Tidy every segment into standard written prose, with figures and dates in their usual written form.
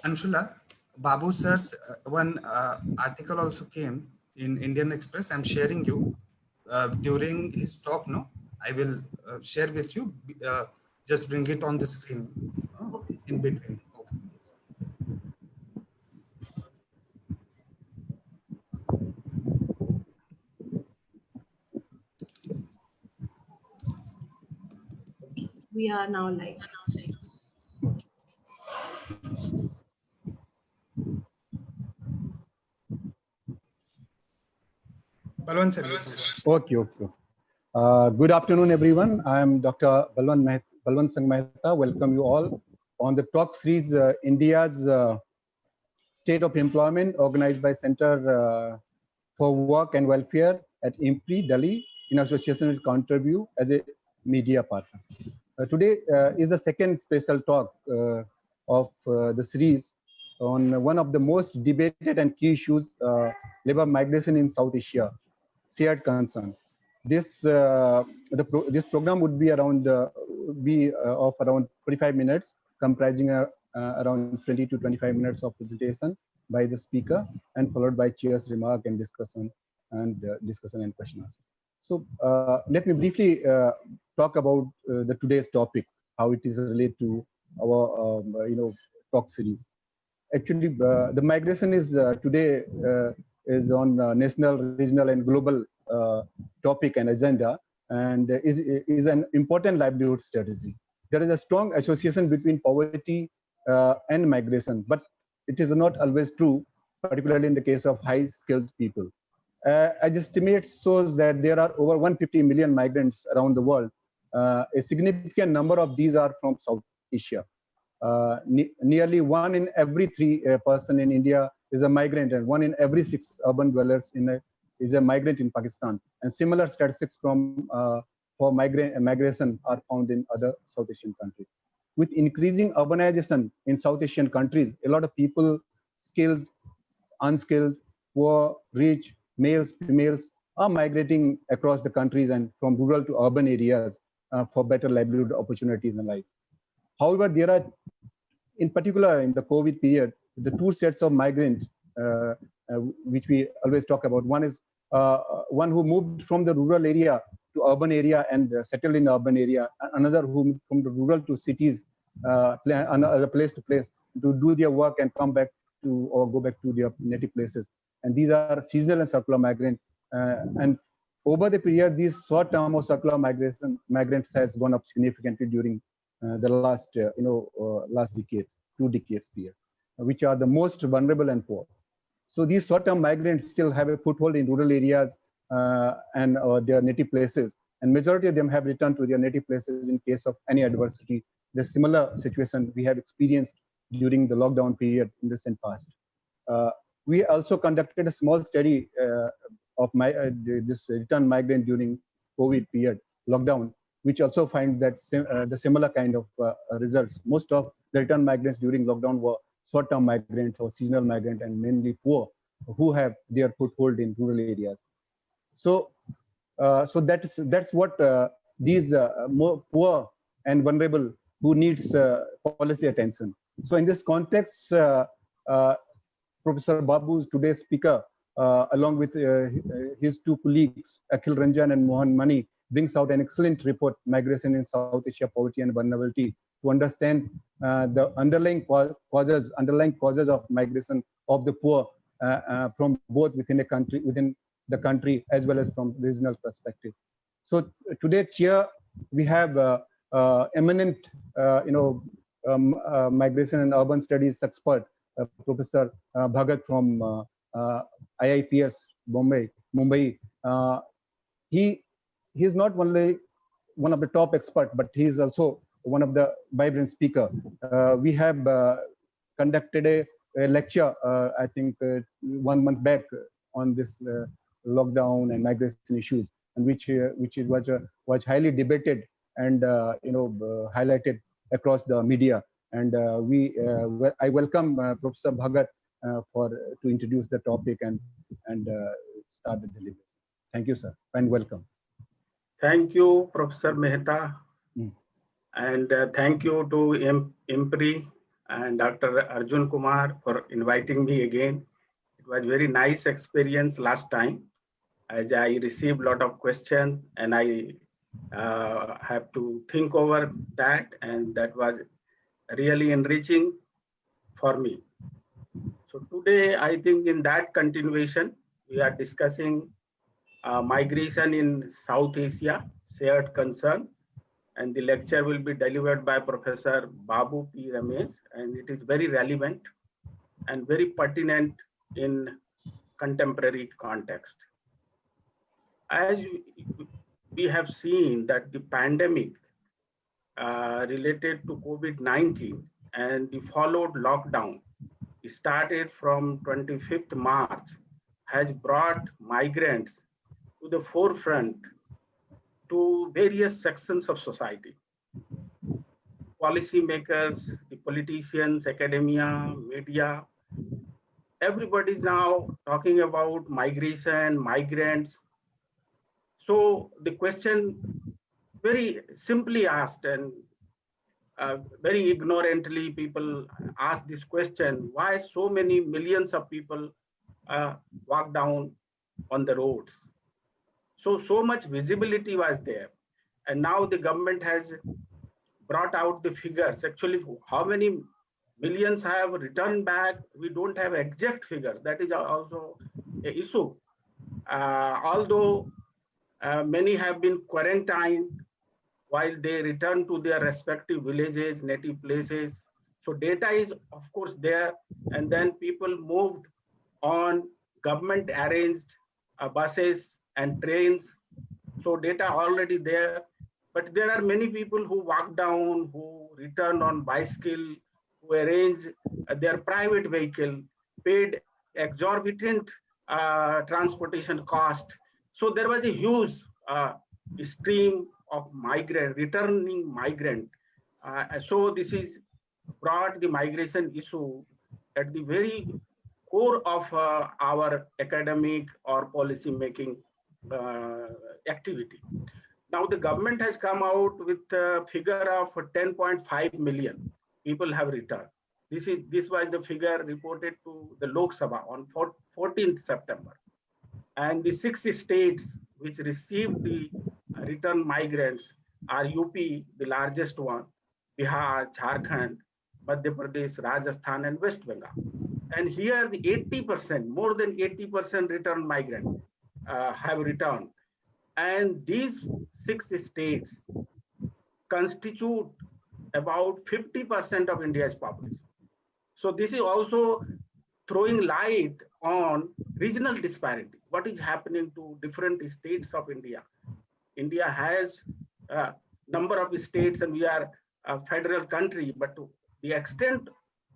Anshula, Babu sir's one article also came in Indian Express. I'm sharing you during his talk. No, I will share with you. Just bring it on the screen in between. Okay. We are now live. Balwant sir, you can go. Okay. Good afternoon, everyone. I am Dr. Balwant Singh Mehta. Welcome you all on the talk series India's State of Employment, organized by Center for Work and Welfare at IMPRI, Delhi, in association with Counterview as a media partner. Today is the second special talk of the series on one of the most debated and key issues, labor migration in South Asia, shared concern. This program would be of around 45 minutes, comprising around 20 to 25 minutes of presentation by the speaker, and followed by chair's remark and discussion and question answer. So let me briefly talk about the today's topic, how it is related to our talk series. Actually, the migration is today is on national, regional, and global topic and agenda, and is an important livelihood strategy. There is a strong association between poverty and migration, but it is not always true, particularly in the case of high-skilled people. As estimates shows that there are over 150 million migrants around the world. A significant number of these are from South Asia. Nearly 1 in every 3 person in India is a migrant, and 1 in every 6 urban dwellers is a migrant in Pakistan. And similar statistics for migration are found in other South Asian countries. With increasing urbanization in South Asian countries, a lot of people, skilled, unskilled, poor, rich, males, females, are migrating across the countries and from rural to urban areas for better livelihood opportunities in life. However, there are, in particular in the COVID period, the two sets of migrants which we always talk about. One is one who moved from the rural area to urban area and settled in the urban area. Another who from the rural to cities, another place to place to do their work and come back to or go back to their native places. And these are seasonal and circular migrants. And over the period, these short-term or circular migrants has gone up significantly during the last last decade, 2 decades period, which are the most vulnerable and poor. So these short-term migrants still have a foothold in rural areas and their native places, and majority of them have returned to their native places in case of any adversity. The similar situation we have experienced during the lockdown period in the recent past. We also conducted a small study of this return migrant during COVID period, lockdown, which also find that the similar kind of results. Most of the return migrants during lockdown were short-term migrants or seasonal migrants, and mainly poor, who have their foothold in rural areas. So, that's what these more poor and vulnerable who needs policy attention. So, in this context, Professor Babu, today's speaker, along with his 2 colleagues, Akhil Ranjan and Mohan Mani, brings out an excellent report, Migration in South Asia, Poverty and Vulnerability, to understand the underlying causes of migration of the poor from both within the country as well as from regional perspective. So today, Chair, we have eminent, migration and urban studies expert, Professor Bhagat from IIPS Mumbai. He is not only one of the top experts, but he is also one of the vibrant speaker. We have conducted a lecture, I think 1 month back, on this lockdown and migration issues, and which was highly debated and highlighted across the media. And I welcome Professor Bhagat to introduce the topic and start the delivery. Thank you, sir, and welcome. Thank you, Professor Mehta, and thank you to IMPRI and Dr. Arjun Kumar for inviting me again. It was very nice experience last time, as I received a lot of questions and I have to think over that, and that was really enriching for me. So today, I think in that continuation, we are discussing migration in South Asia, shared concern, and the lecture will be delivered by Professor Babu P. Ramesh, and it is very relevant and very pertinent in contemporary context. As we have seen that the pandemic related to COVID-19 and the followed lockdown started from 25th March has brought migrants to the forefront to various sections of society. Policymakers, the politicians, academia, media, everybody is now talking about migration, migrants. So the question very simply asked and very ignorantly people ask this question, why so many millions of people walk down on the roads? So much visibility was there. And now the government has brought out the figures. Actually, how many millions have returned back? We don't have exact figures. That is also an issue. Although many have been quarantined while they return to their respective villages, native places. So data is of course there. And then people moved on government arranged buses and trains. So data already there. But there are many people who walk down, who return on bicycle, who arrange their private vehicle, paid exorbitant transportation cost. So there was a huge stream of migrant, returning migrant. So this is brought the migration issue at the very core of our academic or policy making activity. Now the government has come out with a figure of 10.5 million people have returned. This was the figure reported to the Lok Sabha on 14th September. And the 6 states which received the return migrants are UP, the largest one, Bihar, Jharkhand, Madhya Pradesh, Rajasthan, and West Bengal. And here the 80%, more than 80% return migrants have returned. And these 6 states constitute about 50% of India's population. So this is also throwing light on regional disparity. What is happening to different states of India? India has a number of states and we are a federal country, but to the extent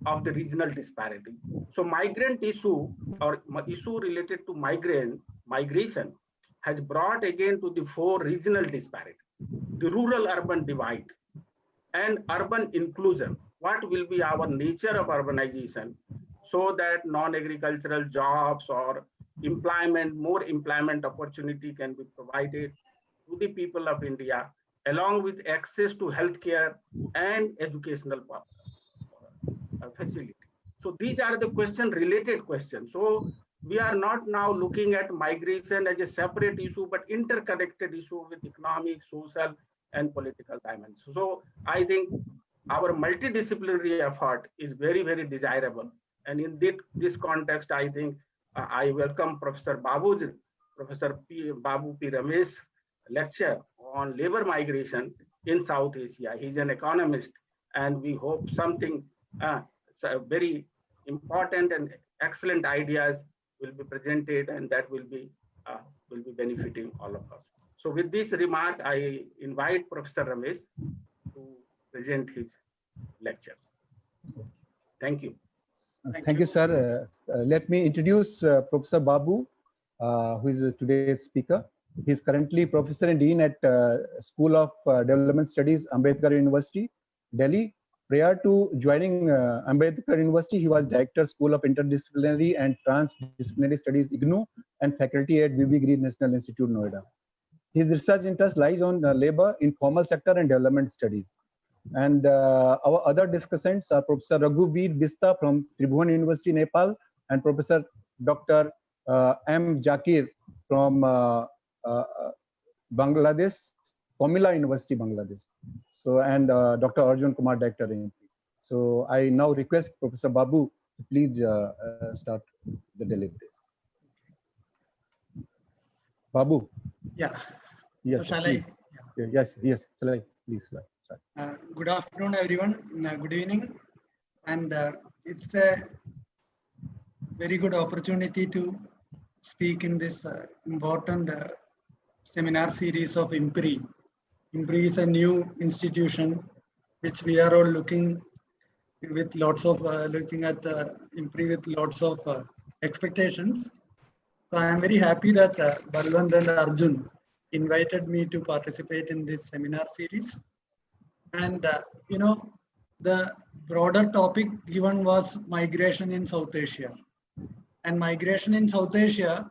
of the regional disparity. So migrant issue or issue related to migration has brought again to the fore regional disparity, the rural-urban divide, and urban inclusion. What will be our nature of urbanization so that non-agricultural jobs or employment, more employment opportunity can be provided to the people of India, along with access to healthcare and educational facility. So these are the related questions. So we are not now looking at migration as a separate issue, but interconnected issue with economic, social, and political dimensions. So I think our multidisciplinary effort is very, very desirable. And in this context, I think I welcome Professor Babu P. Ramesh lecture on labor migration in South Asia. He's an economist, and we hope something very important and excellent ideas will be presented, and that will be benefiting all of us. So with this remark, I invite Professor Ramesh to present his lecture. Thank you. Thank you, sir. Let me introduce Professor Babu, who is today's speaker. He is currently Professor and Dean at School of Development Studies, Ambedkar University, Delhi. Prior to joining Ambedkar University, he was Director, School of Interdisciplinary and Transdisciplinary Studies, IGNOU, and faculty at V.V. Green National Institute, Noida. His research interest lies on labor, informal sector, and development studies. And our other discussants are Professor Raghuveer Bista from Tribhuvan University, Nepal, and Professor Dr. M. Jakir from Bangladesh, Komila University, Bangladesh. So, and Dr. Arjun Kumar, Director MP. So I now request Professor Babu to please start the deliberations. Babu. Yeah. Yes. So shall please. I? Yes. Shall I please start? Good afternoon, everyone. Good evening. And it's a very good opportunity to speak in this important seminar series of IMPRI. IMPRI is a new institution which we are all looking with lots of looking at IMPRI with lots of expectations. So I am very happy that Balwant and Arjun invited me to participate in this seminar series. And you know, the broader topic given was migration in South Asia. And migration in South Asia,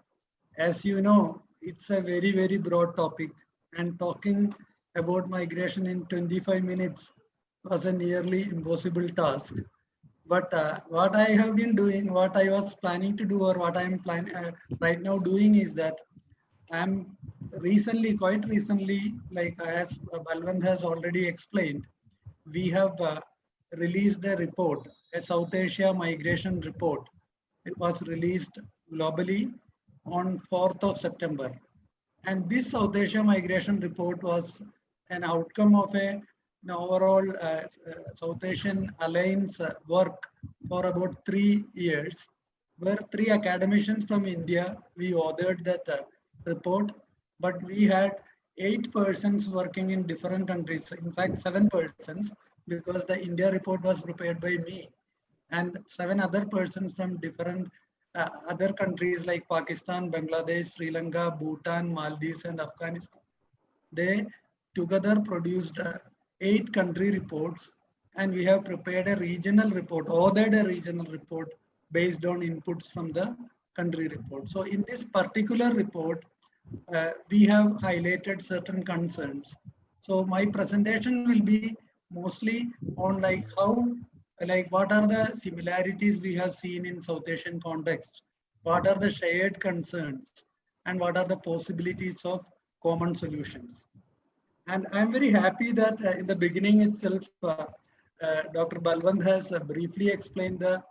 as you know, it's a very, very broad topic. And talking about migration in 25 minutes was a nearly impossible task. But what I have been doing, what I was planning to do, or what I am right now doing is that I'm quite recently, like as Balwant has already explained, we have released a report, a South Asia migration report. It was released globally on 4th of September. And this South Asia migration report was an outcome of an overall South Asian Alliance work for about 3 years, where 3 academicians from India, we authored that report, but we had 8 persons working in different countries. In fact, 7 persons, because the India report was prepared by me, and 7 other persons from different other countries like Pakistan, Bangladesh, Sri Lanka, Bhutan, Maldives, and Afghanistan. They together produced 8 country reports, and we have prepared a regional report, authored a regional report based on inputs from the country report. So in this particular report, we have highlighted certain concerns. So my presentation will be mostly on like what are the similarities we have seen in South Asian context, what are the shared concerns, and what are the possibilities of common solutions. And I'm very happy that in the beginning itself, Dr. Balwant has briefly explained the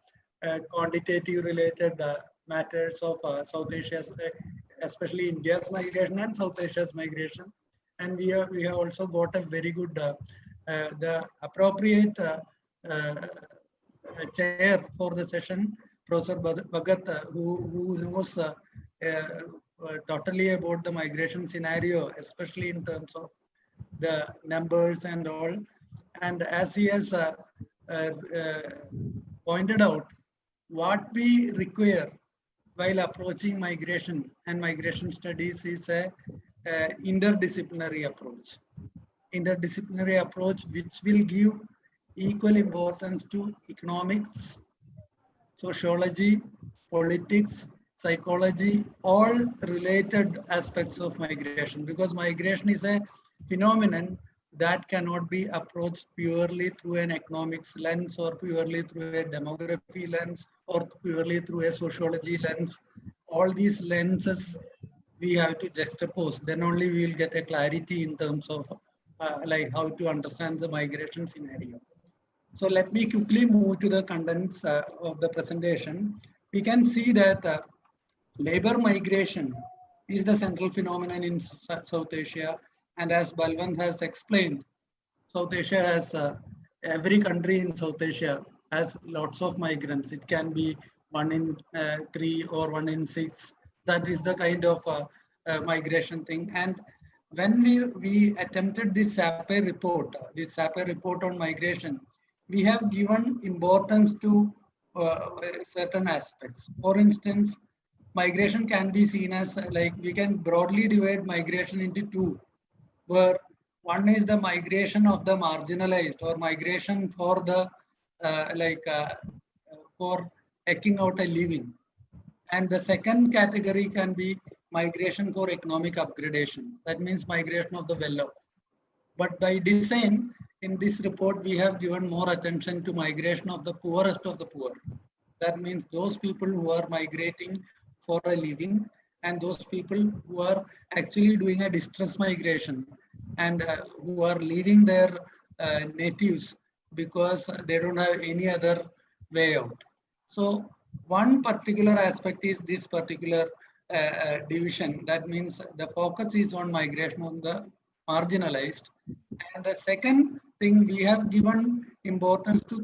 quantitative related matters of South Asia's, especially India's migration and South Asia's migration. And we have also got a very good, the appropriate chair for the session, Professor Bhagat, who knows totally about the migration scenario, especially in terms of the numbers and all. And as he has pointed out, what we require while approaching migration and migration studies is a interdisciplinary approach. Interdisciplinary approach which will give equal importance to economics, sociology, politics, psychology, all related aspects of migration, because migration is a phenomenon that cannot be approached purely through an economics lens or purely through a demography lens or purely through a sociology lens. All these lenses we have to juxtapose, then only we will get a clarity in terms of like how to understand the migration scenario. So let me quickly move to the contents of the presentation. We can see that labor migration is the central phenomenon in South Asia. And as Balwant has explained, South Asia has, every country in South Asia has lots of migrants. It can be 1 in 3 or 1 in 6. That is the kind of migration thing. And when we attempted this SAPE report on migration, we have given importance to certain aspects. For instance, migration can be seen as like, we can broadly divide migration into 2, where one is the migration of the marginalized or migration for the for taking out a living. And the second category can be migration for economic upgradation. That means migration of the well-off. But by design, in this report, we have given more attention to migration of the poorest of the poor. That means those people who are migrating for a living and those people who are actually doing a distress migration and who are leaving their natives because they don't have any other way out. So one particular aspect is this particular division. That means the focus is on migration on the marginalized. And the second thing, we have given importance to all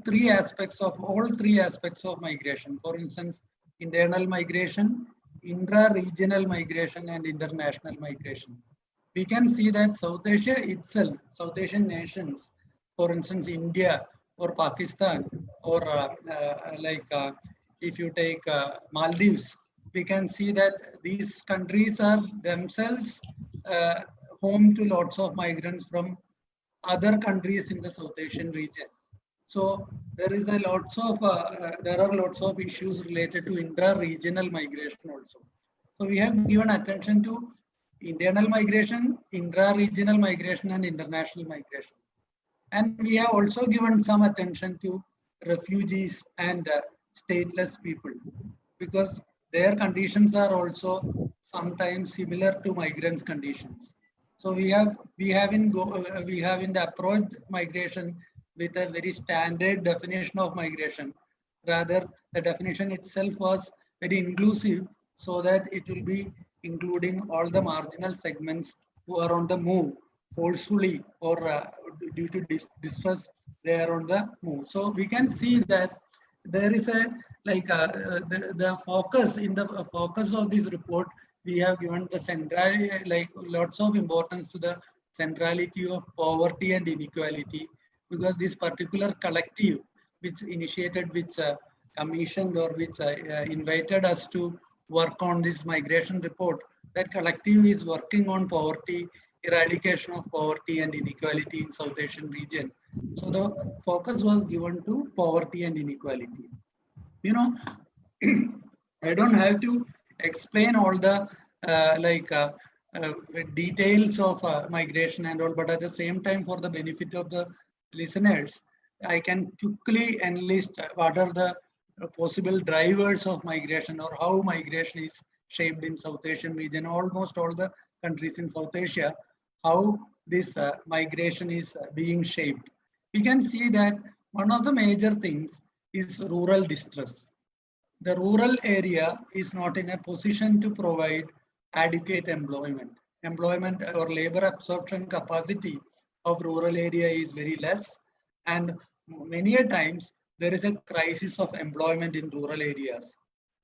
three aspects of migration. For instance, internal migration, intra-regional migration, and international migration. We can see that South Asia itself, South Asian nations, for instance, India or Pakistan, or if you take Maldives, we can see that these countries are themselves home to lots of migrants from other countries in the South Asian region. So there are lots of issues related to intra-regional migration also. So we have given attention to internal migration, intra-regional migration, and international migration. And we have also given some attention to refugees and stateless people, because their conditions are also sometimes similar to migrants' conditions. So we have in the approach migration with a very standard definition of migration. Rather, the definition itself was very inclusive, so that it will be including all the marginal segments who are on the move forcefully or due to distress, they are on the move. So we can see that there is a the focus in the focus of this report. We have given the centrality, lots of importance to the centrality of poverty and inequality, because this particular collective which initiated, which commissioned or which invited us to work on this migration report, that collective is working on poverty, eradication of poverty and inequality in South Asian region. So the focus was given to poverty and inequality. You know, I don't have to explain all the details of migration and all, but at the same time, for the benefit of the listeners, I can quickly enlist what are the possible drivers of migration, or how migration is shaped in South Asian region, almost all the countries in South Asia, how this migration is being shaped. We can see that one of the major things is rural distress. The rural area is not in a position to provide adequate employment. Employment or labor absorption capacity of rural area is very less, and many a times there is a crisis of employment in rural areas.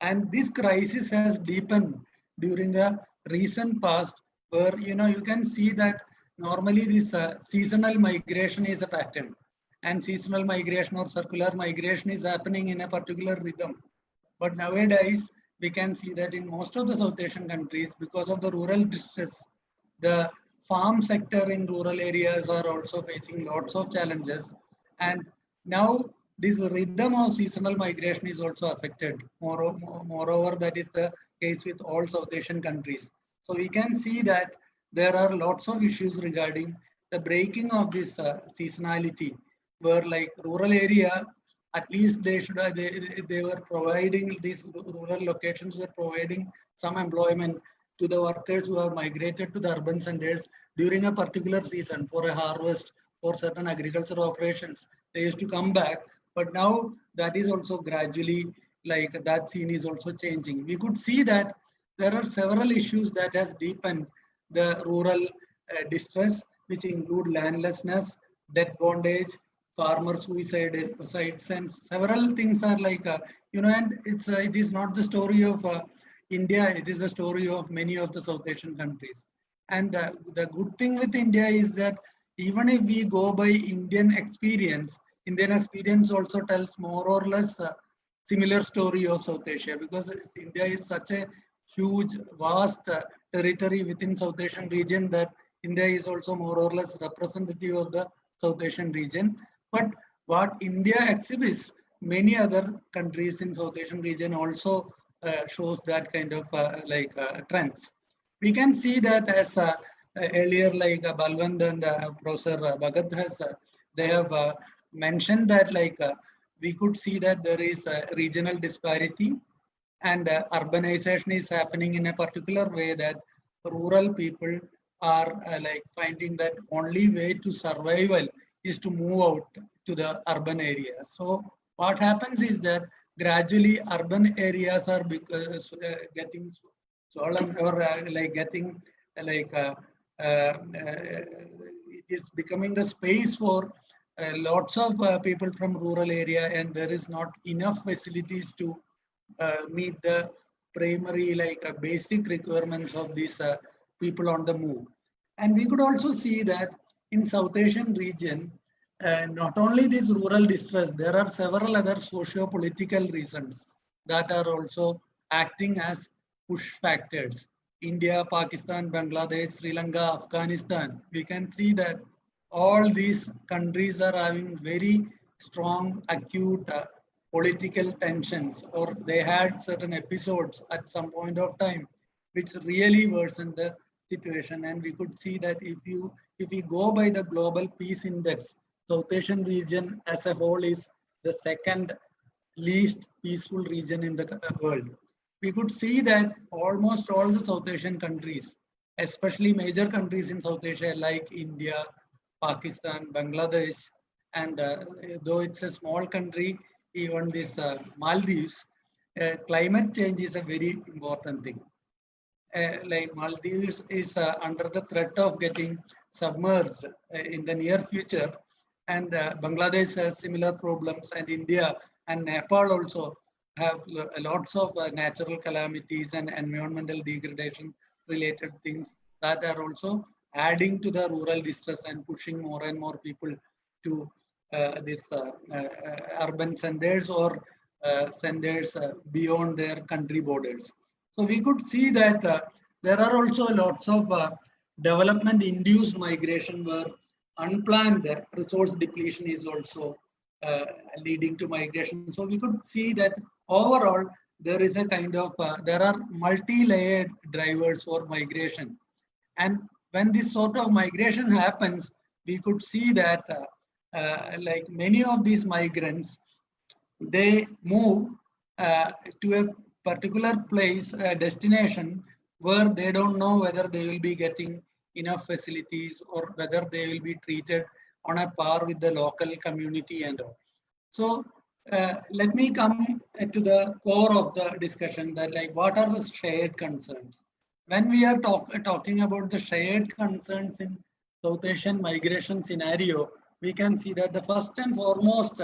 And this crisis has deepened during the recent past, where you can see that normally this seasonal migration is a pattern, and seasonal migration or circular migration is happening in a particular rhythm. But nowadays, we can see that in most of the South Asian countries, because of the rural distress, the farm sector in rural areas are also facing lots of challenges. And now this rhythm of seasonal migration is also affected. Moreover, that is the case with all South Asian countries. So we can see that there are lots of issues regarding the breaking of this seasonality, where like rural area, at least they were providing, these rural locations were providing some employment to the workers who have migrated to the urban centers during a particular season for a harvest or certain agricultural operations. They used to come back, but now that is also gradually, that scene is also changing. We could see that there are several issues that has deepened the rural distress, which include landlessness, debt bondage, farmer suicides, and several things are and it is not the story of India, it is a story of many of the South Asian countries. And the good thing with India is that even if we go by Indian experience also tells more or less similar story of South Asia, because India is such a huge, vast territory within South Asian region that India is also more or less representative of the South Asian region. But what India exhibits, many other countries in South Asian region also shows that kind of trends. We can see that as earlier, Balwant and Professor Bhagat has they have mentioned that we could see that there is a regional disparity, and urbanization is happening in a particular way that rural people are finding that only way to survival is to move out to the urban areas. So what happens is that gradually urban areas are getting swollen, or getting it is becoming the space for lots of people from rural area, and there is not enough facilities to meet the primary basic requirements of these people on the move. And we could also see that in South Asian region, not only this rural distress, there are several other socio-political reasons that are also acting as push factors. India, Pakistan, Bangladesh, Sri Lanka, Afghanistan, we can see that all these countries are having very strong acute political tensions, or they had certain episodes at some point of time which really worsened the situation. And we could see that if we go by the global peace index, South Asian region as a whole is the second least peaceful region in the world. We could see that almost all the South Asian countries, especially major countries in South Asia like India, Pakistan, Bangladesh, and though it's a small country, even this Maldives, climate change is a very important thing. Like Maldives is under the threat of getting submerged in the near future, and Bangladesh has similar problems, and India and Nepal also have lots of natural calamities and environmental degradation related things that are also adding to the rural distress and pushing more and more people to this urban centers or centers beyond their country borders. So we could see that there are also lots of development induced migration where unplanned resource depletion is also leading to migration. So we could see that overall there is a kind of, there are multi-layered drivers for migration. And when this sort of migration happens, we could see that like many of these migrants, they move to a particular place, a destination where they don't know whether they will be getting enough facilities or whether they will be treated on a par with the local community and all. So let me come to the core of the discussion, that like what are the shared concerns? When we are talking about the shared concerns in South Asian migration scenario, we can see that the first and foremost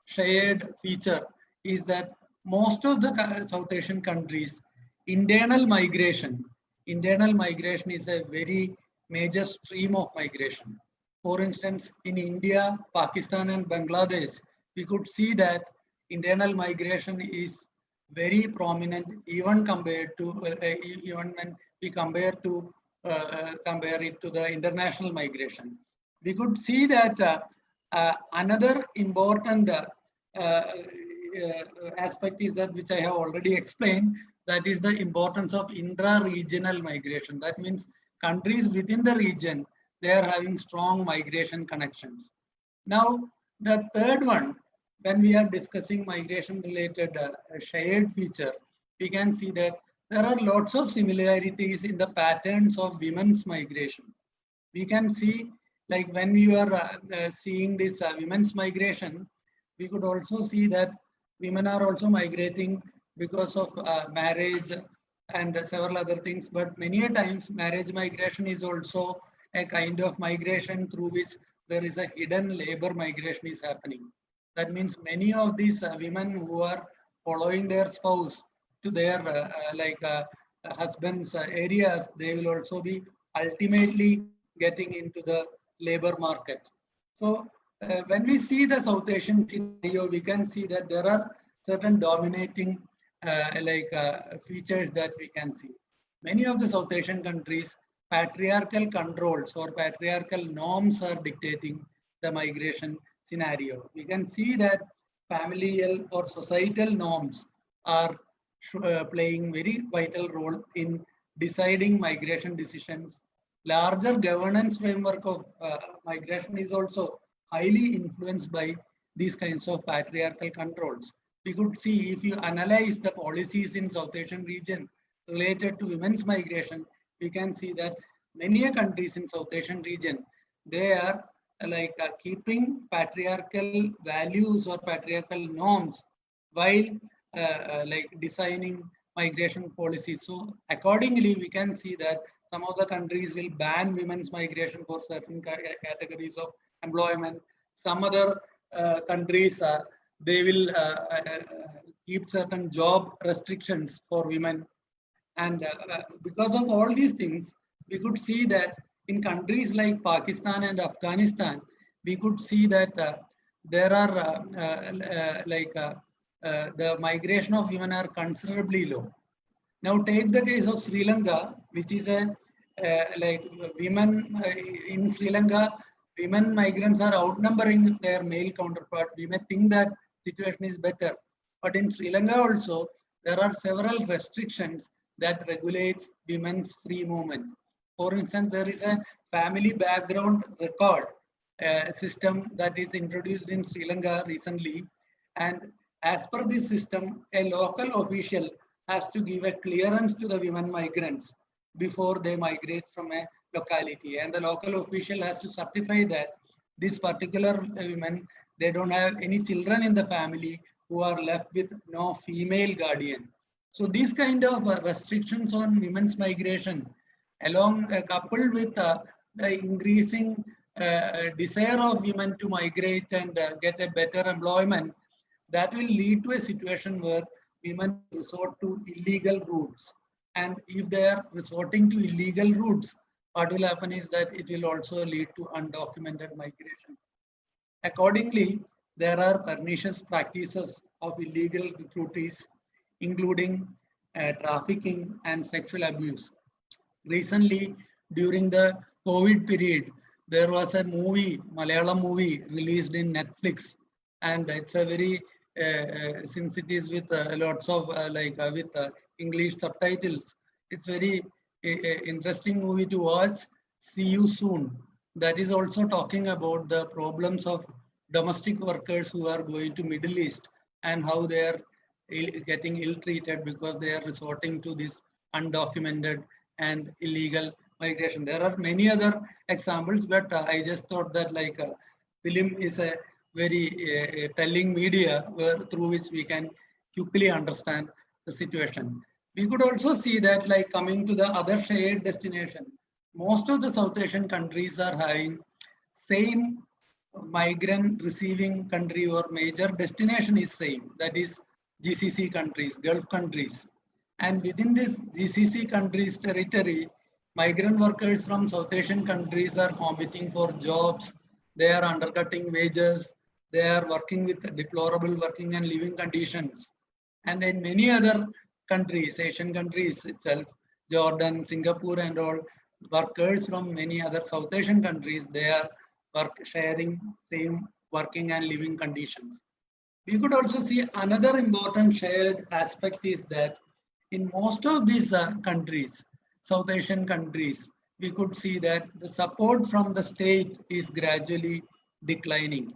shared feature is that most of the South Asian countries, internal migration is a very major stream of migration. For instance, in India, Pakistan and Bangladesh, we could see that internal migration is very prominent, even compared to even when we compare it to the international migration. We could see that another important aspect is that, which I have already explained, that is the importance of intra-regional migration. That means countries within the region, they are having strong migration connections. Now, the third one, when we are discussing migration related shared feature, we can see that there are lots of similarities in the patterns of women's migration. We can see, like when we are seeing this women's migration, we could also see that women are also migrating because of marriage and several other things. But many a times marriage migration is also a kind of migration through which there is a hidden labor migration is happening. That means many of these women who are following their spouse to their husband's areas, they will also be ultimately getting into the labor market. So when we see the South Asian scenario, we can see that there are certain dominating features that we can see. Many of the South Asian countries, patriarchal controls or patriarchal norms are dictating the migration scenario. We can see that familial or societal norms are playing very vital role in deciding migration decisions. Larger governance framework of migration is also highly influenced by these kinds of patriarchal controls. We could see, if you analyze the policies in South Asian region related to women's migration, we can see that many countries in South Asian region, they are keeping patriarchal values or patriarchal norms while designing migration policies. So accordingly, we can see that some of the countries will ban women's migration for certain categories of employment. Some other countries, they will keep certain job restrictions for women. And because of all these things, we could see that in countries like Pakistan and Afghanistan, we could see that there are the migration of women are considerably low. Now take the case of Sri Lanka, which is a women in Sri Lanka, women migrants are outnumbering their male counterpart. We may think that situation is better, but in Sri Lanka also there are several restrictions that regulates women's free movement. For instance, there is a family background record system that is introduced in Sri Lanka recently, and as per this system, a local official has to give a clearance to the women migrants before they migrate from a locality, and the local official has to certify that this particular women, they don't have any children in the family who are left with no female guardian. So these kind of restrictions on women's migration, along coupled with the increasing desire of women to migrate and get a better employment, that will lead to a situation where women resort to illegal routes. And if they are resorting to illegal routes, what will happen is that it will also lead to undocumented migration. Accordingly, there are pernicious practices of illegal recruitees, including trafficking and sexual abuse. Recently, during the COVID period, there was a movie, Malayalam movie, released in Netflix, and it's a very since it is with lots of with English subtitles, it's very interesting movie to watch. See You Soon. That is also talking about the problems of domestic workers who are going to Middle East and how they are getting ill-treated because they are resorting to this undocumented and illegal migration. There are many other examples, but I just thought that film is a very telling media through which we can quickly understand the situation. We could also see that coming to the other shared destination, most of the South Asian countries are having same migrant receiving country or major destination is same, that is GCC countries, Gulf countries. And within this GCC countries territory, migrant workers from South Asian countries are competing for jobs, they are undercutting wages, they are working with deplorable working and living conditions. And in many other countries, Asian countries itself, Jordan, Singapore and all, workers from many other South Asian countries, they are sharing same working and living conditions. We could also see another important shared aspect is that in most of these countries, South Asian countries, we could see that the support from the state is gradually declining.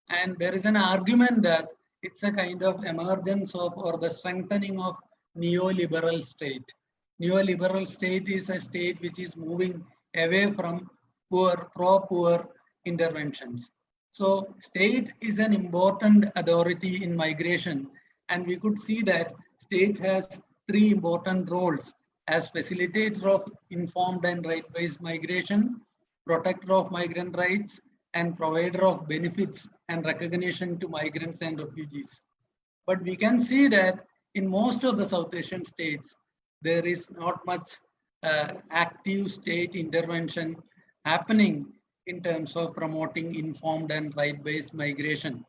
And there is an argument that it's a kind of emergence of or the strengthening of neoliberal state. Neoliberal state is a state which is moving away from pro-poor interventions. So state is an important authority in migration, and we could see that state has three important roles as facilitator of informed and right-based migration, protector of migrant rights, and provider of benefits and recognition to migrants and refugees. But we can see that in most of the South Asian states, there is not much active state intervention happening in terms of promoting informed and right-based migration.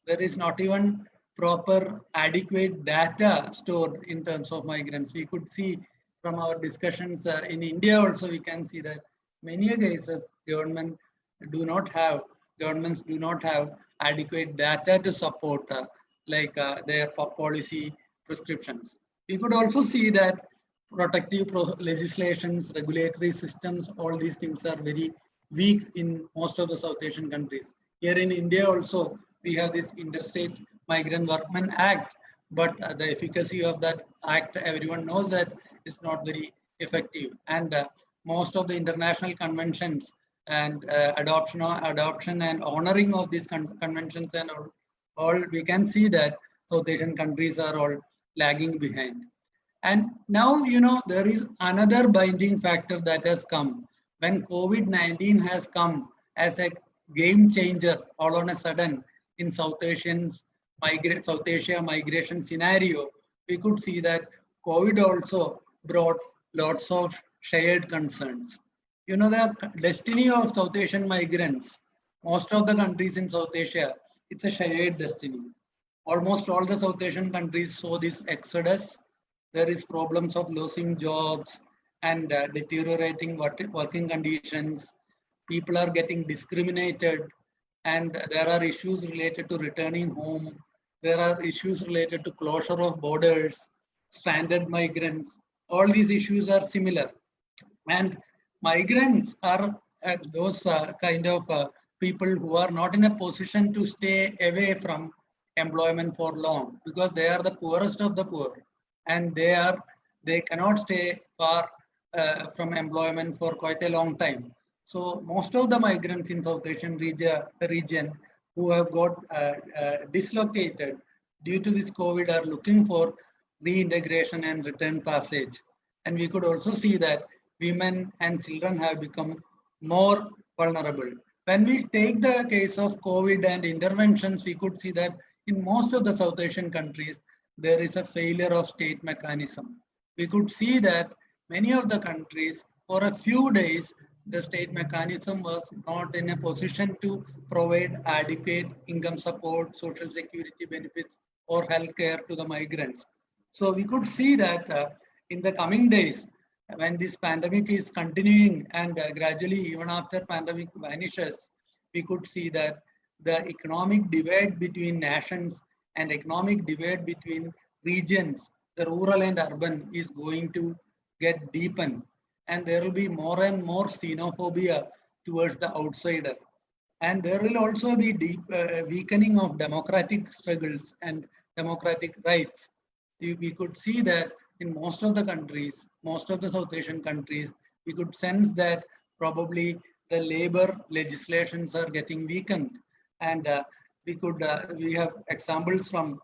There is not even proper adequate data stored in terms of migrants. We could see from our discussions in India also, we can see that many cases governments do not have adequate data to support their policy prescriptions. We could also see that protective legislations, regulatory systems, all these things are very weak in most of the South Asian countries. Here in India also, we have this Interstate Migrant Workmen Act, but the efficacy of that act, everyone knows that is not very effective. And most of the international conventions and adoption and honoring of these conventions and all, we can see that South Asian countries are all lagging behind. And now, there is another binding factor that has come. When COVID-19 has come as a game changer all on a sudden in South Asia migration scenario, we could see that COVID also brought lots of shared concerns. The destiny of South Asian migrants, most of the countries in South Asia, it's a shared destiny. Almost all the South Asian countries saw this exodus. There is problems of losing jobs and deteriorating working conditions. People are getting discriminated, and there are issues related to returning home. There are issues related to closure of borders, stranded migrants. All these issues are similar. And migrants are those kind of people who are not in a position to stay away from employment for long, because they are the poorest of the poor, and they cannot stay far from employment for quite a long time. So most of the migrants in South Asian region who have got dislocated due to this COVID are looking for reintegration and return passage. And we could also see that women and children have become more vulnerable. When we take the case of COVID and interventions, we could see that in most of the South Asian countries, there is a failure of state mechanism. We could see that many of the countries, for a few days, the state mechanism was not in a position to provide adequate income support, social security benefits, or healthcare to the migrants. So we could see that in the coming days, when this pandemic is continuing and gradually even after pandemic vanishes, we could see that the economic divide between nations and economic divide between regions, the rural and urban, is going to get deepened. And there will be more and more xenophobia towards the outsider. And there will also be deep weakening of democratic struggles and democratic rights. We could see that in most of the countries, most of the South Asian countries, we could sense that probably the labor legislations are getting weakened. And we have examples from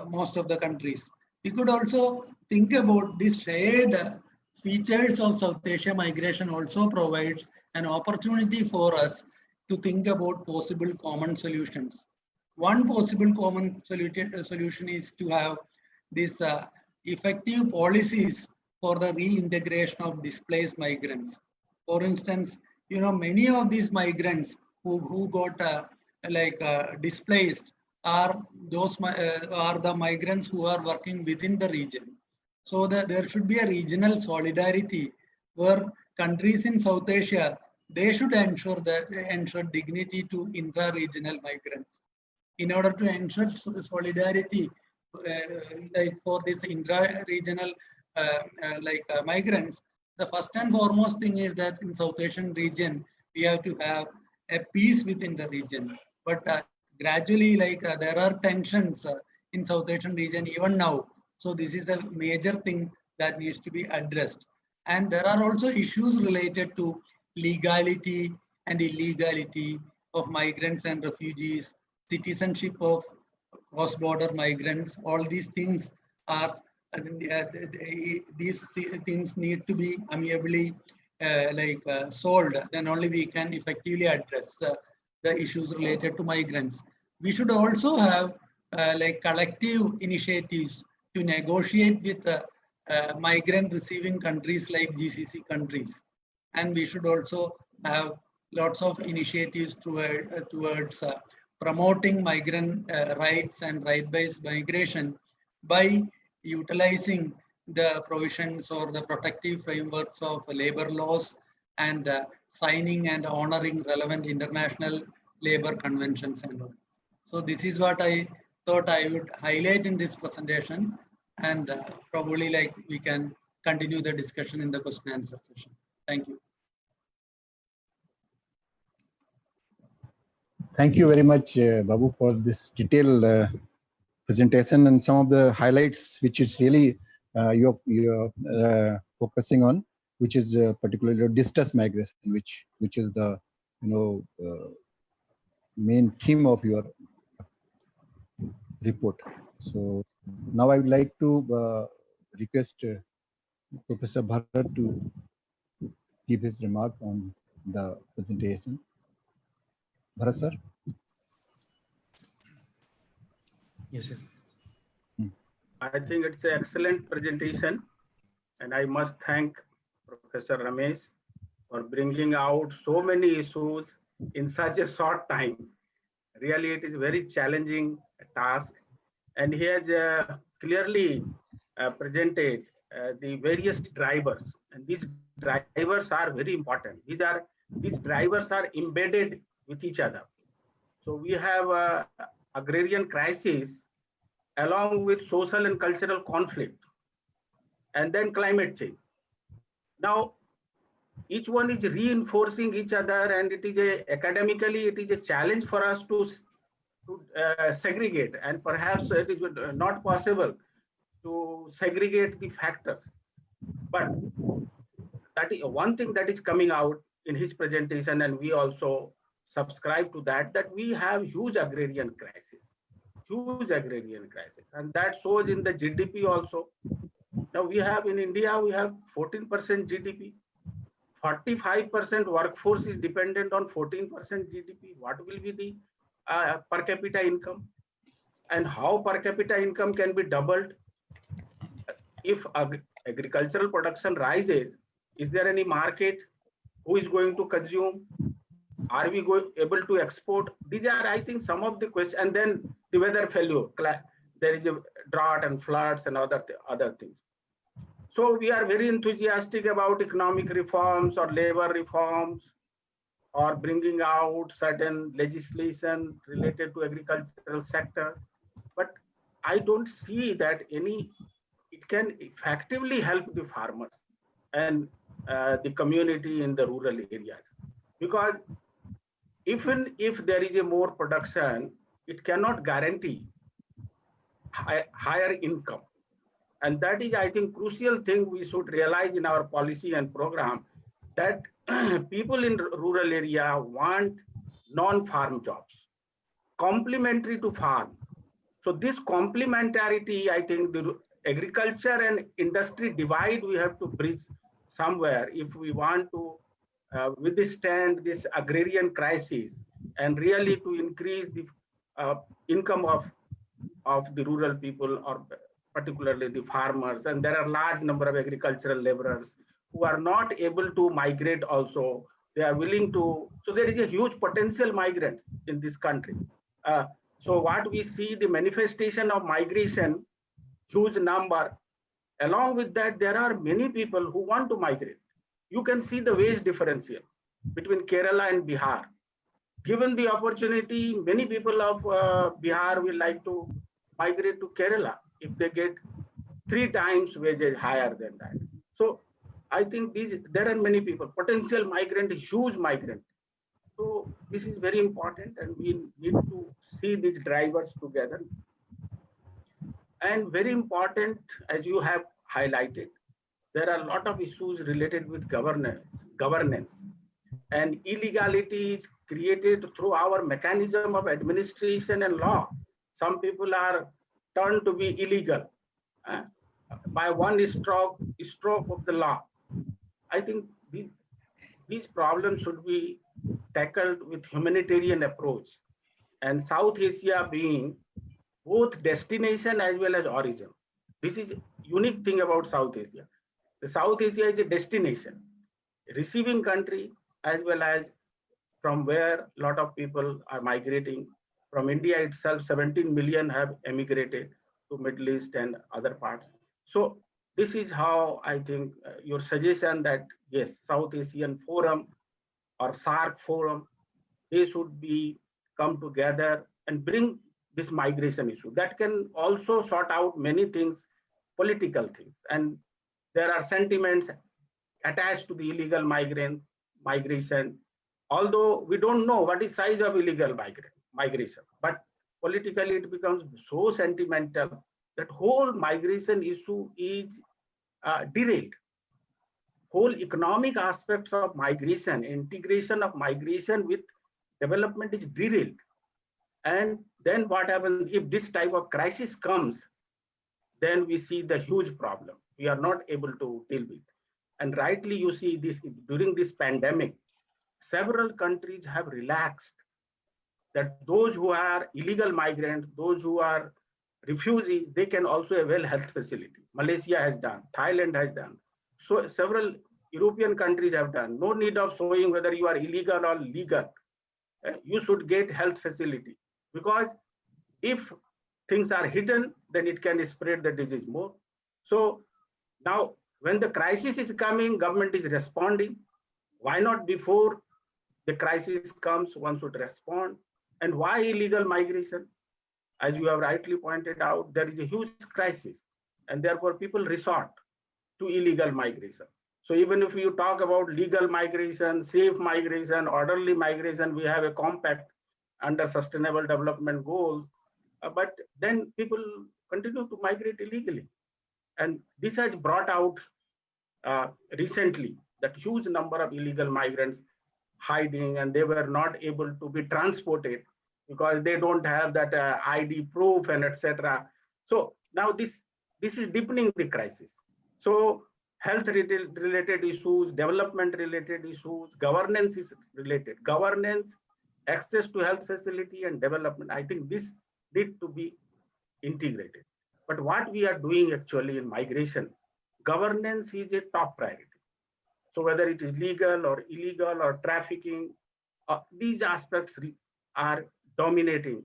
most of the countries. We could also think about this shared features of South Asia migration also provides an opportunity for us to think about possible common solutions. One possible common solution is to have these effective policies for the reintegration of displaced migrants. For instance, many of these migrants who got displaced are the migrants who are working within the region. So there should be a regional solidarity where countries in South Asia, they should ensure dignity to intra-regional migrants. In order to ensure solidarity for this intra-regional migrants, the first and foremost thing is that in South Asian region, we have to have a peace within the region. But gradually, there are tensions in South Asian region even now. So this is a major thing that needs to be addressed. And there are also issues related to legality and illegality of migrants and refugees, citizenship of cross-border migrants. All these things are these things need to be amiably solved. Then only we can effectively address the issues related to migrants. We should also have collective initiatives to negotiate with migrant receiving countries like GCC countries. And we should also have lots of initiatives towards promoting migrant rights and right-based migration by utilizing the provisions or the protective frameworks of labor laws and signing and honoring relevant international labor conventions and all. So this is what I thought I would highlight in this presentation, and probably we can continue the discussion in the question and answer session. Thank you. Thank you very much, Babu, for this detailed presentation and some of the highlights, which is really you're focusing on, which is particularly distress migration, which is the main theme of your report. So now I would like to request Professor Bharat to give his remark on the presentation. Bharat sir. Yes, yes. I think it's an excellent presentation, and I must thank Professor Ramesh for bringing out so many issues in such a short time. Really, it is very challenging task, and he has clearly presented the various drivers, and these drivers are very important. These drivers are embedded with each other. So we have agrarian crisis along with social and cultural conflict, and then climate change. Now, each one is reinforcing each other, and it is academically, it is a challenge for us to segregate, and perhaps it is not possible to segregate the factors. But that is one thing that is coming out in his presentation, and we also subscribe to that, that we have huge agrarian crisis, and that shows in the GDP also. Now we have in India, we have 14% GDP, 45% workforce is dependent on 14% GDP. What will be the per capita income, and how per capita income can be doubled if agricultural production rises? Is there any market? Who is going to consume? Are we able to export? These are, I think, some of the questions. And then the weather failure, there is a drought and floods and other things. So we are very enthusiastic about economic reforms or labor reforms, or bringing out certain legislation related to agricultural sector. But I don't see that it can effectively help the farmers and the community in the rural areas. Because even if there is a more production, it cannot guarantee higher income. And that is, I think, crucial thing we should realize in our policy and program, that people in rural area want non-farm jobs, complementary to farm. So this complementarity, I think the agriculture and industry divide we have to bridge somewhere if we want to withstand this agrarian crisis and really to increase the income of the rural people, or particularly the farmers. And there are large number of agricultural laborers who are not able to migrate also. They are willing to, so there is a huge potential migrants in this country. So what we see, the manifestation of migration, huge number. Along with that, there are many people who want to migrate. You can see the wage differential between Kerala and Bihar. Given the opportunity, many people of Bihar will like to migrate to Kerala if they get 3 times wages higher than that. So I think there are many people, potential migrant, huge migrant. So this is very important, and we need to see these drivers together. And very important, as you have highlighted, there are a lot of issues related with governance, and illegality is created through our mechanism of administration and law. Some people are turned to be illegal by one stroke of the law. I think these problems should be tackled with humanitarian approach, and South Asia being both destination as well as origin. This is unique thing about South Asia. The South Asia is a destination, receiving country, as well as from where a lot of people are migrating. From India itself, 17 million have emigrated to Middle East and other parts. So this is how I think your suggestion that yes, South Asian Forum or SAARC Forum, they should be come together and bring this migration issue. That can also sort out many things, political things. And there are sentiments attached to the illegal migration. although we don't know what is size of illegal migration, but politically it becomes so sentimental that whole migration issue is derailed. Whole economic aspects of migration, integration of migration with development is derailed. And then what happens if this type of crisis comes? Then we see the huge problem we are not able to deal with. And rightly, you see this during this pandemic, several countries have relaxed that those who are illegal migrants, those who are refugees, they can also avail health facility. Malaysia has done, Thailand has done. So several European countries have done. No need of showing whether you are illegal or legal. You should get health facility, because if things are hidden, then it can spread the disease more. So now when the crisis is coming, government is responding. Why not before the crisis comes, one should respond? And why illegal migration? As you have rightly pointed out, there is a huge crisis, and therefore people resort to illegal migration. So even if you talk about legal migration, safe migration, orderly migration, we have a compact under Sustainable Development Goals, but then people continue to migrate illegally. And this has brought out recently that huge number of illegal migrants hiding, and they were not able to be transported because they don't have that ID proof and etc. So now this is deepening the crisis. So health related issues, development related issues, governance is related. Governance, access to health facility and development, I think this need to be integrated. But what we are doing actually in migration, governance is a top priority. So whether it is legal or illegal or trafficking, these aspects are dominating.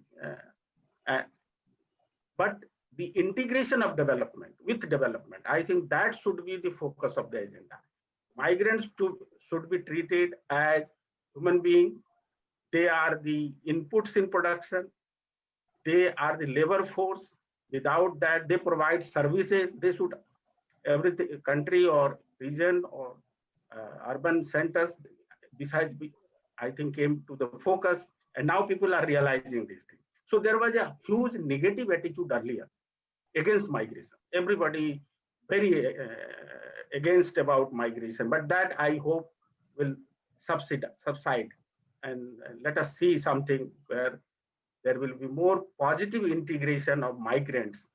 But the integration of development with development, I think that should be the focus of the agenda. Migrants should be treated as human beings. They are the inputs in production. They are the labor force. Without that, they provide services. They should, every country or region or urban centers, this has been, I think, came to the focus, and now people are realizing this thing. So there was a huge negative attitude earlier against migration. Everybody very against about migration, but that I hope will subside, and let us see something where there will be more positive integration of migrants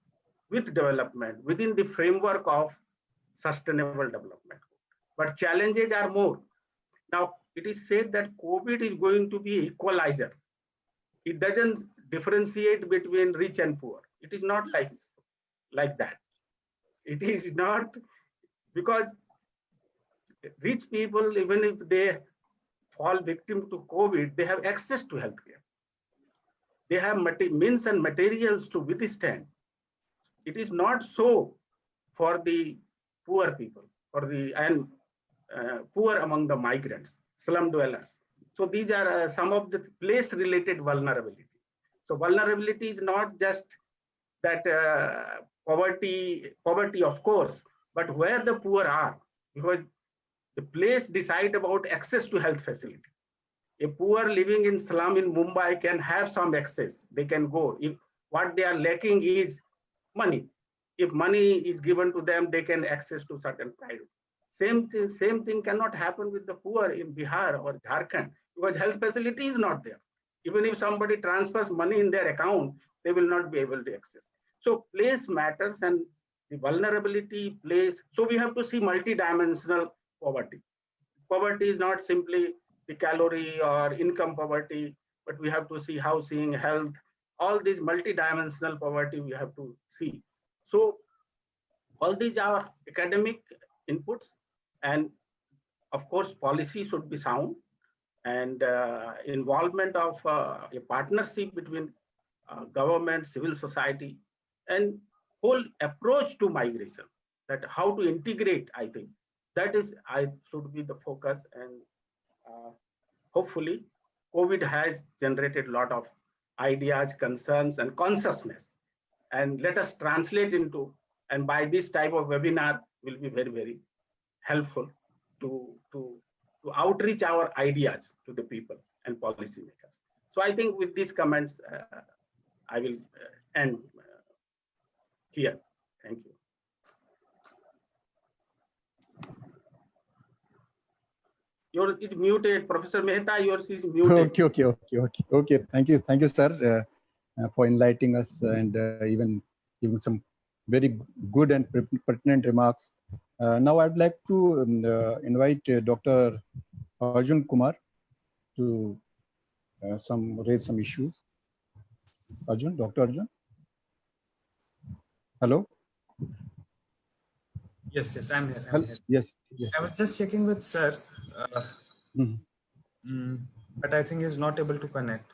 with development within the framework of sustainable development. But challenges are more. Now, it is said that COVID is going to be equalizer. It doesn't differentiate between rich and poor. It is not like that. It is not, because rich people, even if they fall victim to COVID, they have access to healthcare. They have means and materials to withstand. It is not so for the poor people, poor among the migrants, slum dwellers. So these are some of the place-related vulnerability. So vulnerability is not just that poverty of course, but where the poor are, because the place decide about access to health facility. A poor living in slum in Mumbai can have some access. They can go. If what they are lacking is money. If money is given to them, they can access to certain private. Same thing cannot happen with the poor in Bihar or Jharkhand, because health facility is not there. Even if somebody transfers money in their account, they will not be able to access. So place matters, and the vulnerability place. So we have to see multidimensional poverty. Poverty is not simply the calorie or income poverty, but we have to see housing, health, all these multidimensional poverty we have to see. So all these are academic inputs, and of course policy should be sound, and involvement of a partnership between government, civil society, and whole approach to migration, that how to integrate, I think that should be the focus. And hopefully COVID has generated a lot of ideas, concerns, and consciousness, and let us translate into, and by this type of webinar will be very, very helpful to to outreach our ideas to the people and policymakers. So I think with these comments, I will end here. Thank you. Yours is muted, Professor Mehta. Yours is muted. Okay. Thank you, sir, for enlightening us and even giving some very good and pertinent remarks. Now, I'd like to invite Dr. Arjun Kumar to raise some issues. Dr. Arjun. Hello. Yes, I'm here. I'm here. Yes. I was just checking with sir, but I think he's not able to connect.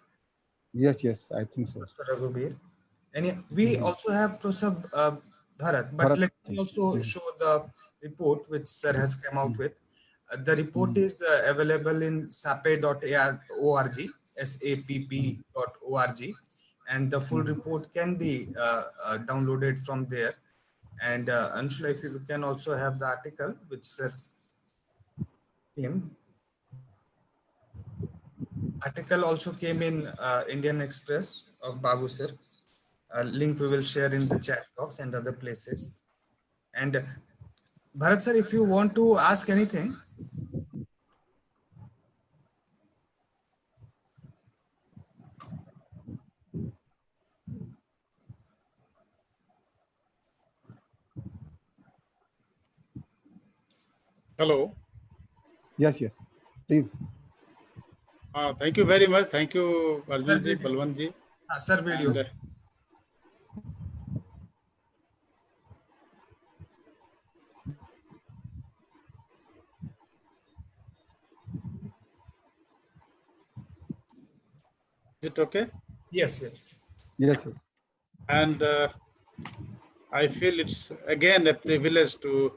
Yes, I think so. Professor Raghuveer. And we also have Professor Bharat, but let me also show the report which sir has come out with. The report is available in sappe.org, sapp.org, and the full report can be downloaded from there. And Anshula, if you can also have the article which sir came. Article also came in Indian Express of Babu sir. Link we will share in the chat box and other places. And Bharat sir, if you want to ask anything. Hello. Yes, please. Thank you very much. Thank you, Arjunji, Balwantji. Sir, video. And, is it okay? Yes. And I feel it's again a privilege to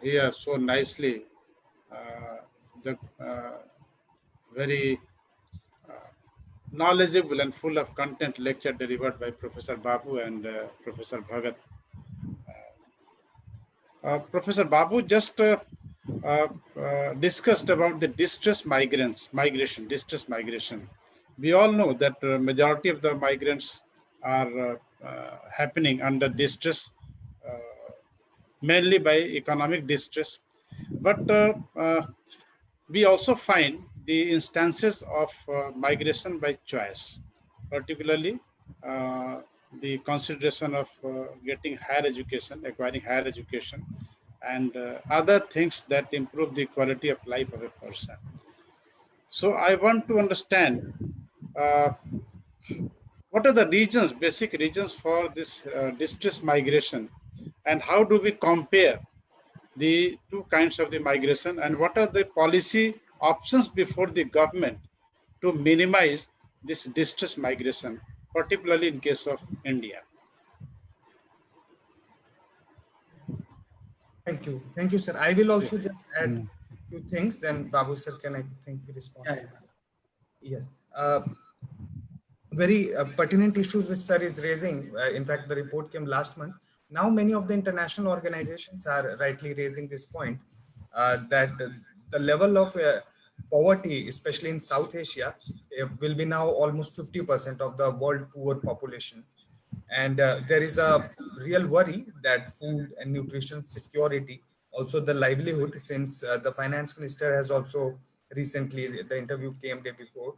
hear so nicely the very knowledgeable and full of content lecture delivered by Professor Babu and Professor Bhagat. Professor Babu just discussed about the distress migration. We all know that majority of the migrants are happening under distress, mainly by economic distress. But we also find the instances of migration by choice, particularly the consideration of getting higher education, acquiring higher education, and other things that improve the quality of life of a person. So I want to understand what are the reasons, basic reasons for this distress migration, and how do we compare the two kinds of the migration, and what are the policy options before the government to minimize this distress migration, particularly in case of India? Thank you, sir. I will also just add few things, then Babu sir can, I think, respond. Yes. Very pertinent issues which sir is raising. In fact, the report came last month. Now, many of the international organizations are rightly raising this point that the level of poverty, especially in South Asia, will be now almost 50% of the world poor population. And there is a real worry that food and nutrition security, also the livelihood, since the finance minister has also recently, the interview came day before,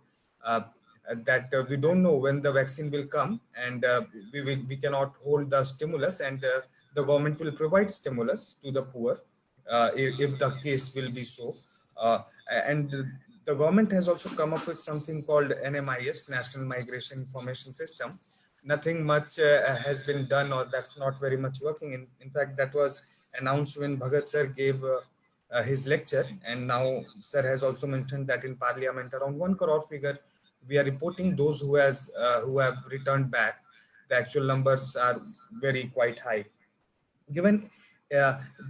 that we don't know when the vaccine will come, and we cannot hold the stimulus, and the government will provide stimulus to the poor if the case will be so. And the government has also come up with something called NMIS, National Migration Information System. Nothing much has been done, or that's not very much working. In fact, that was announced when Bhagat sir gave his lecture, and now sir has also mentioned that in Parliament around 1 crore figure we are reporting those who have returned back. The actual numbers are very quite high. Given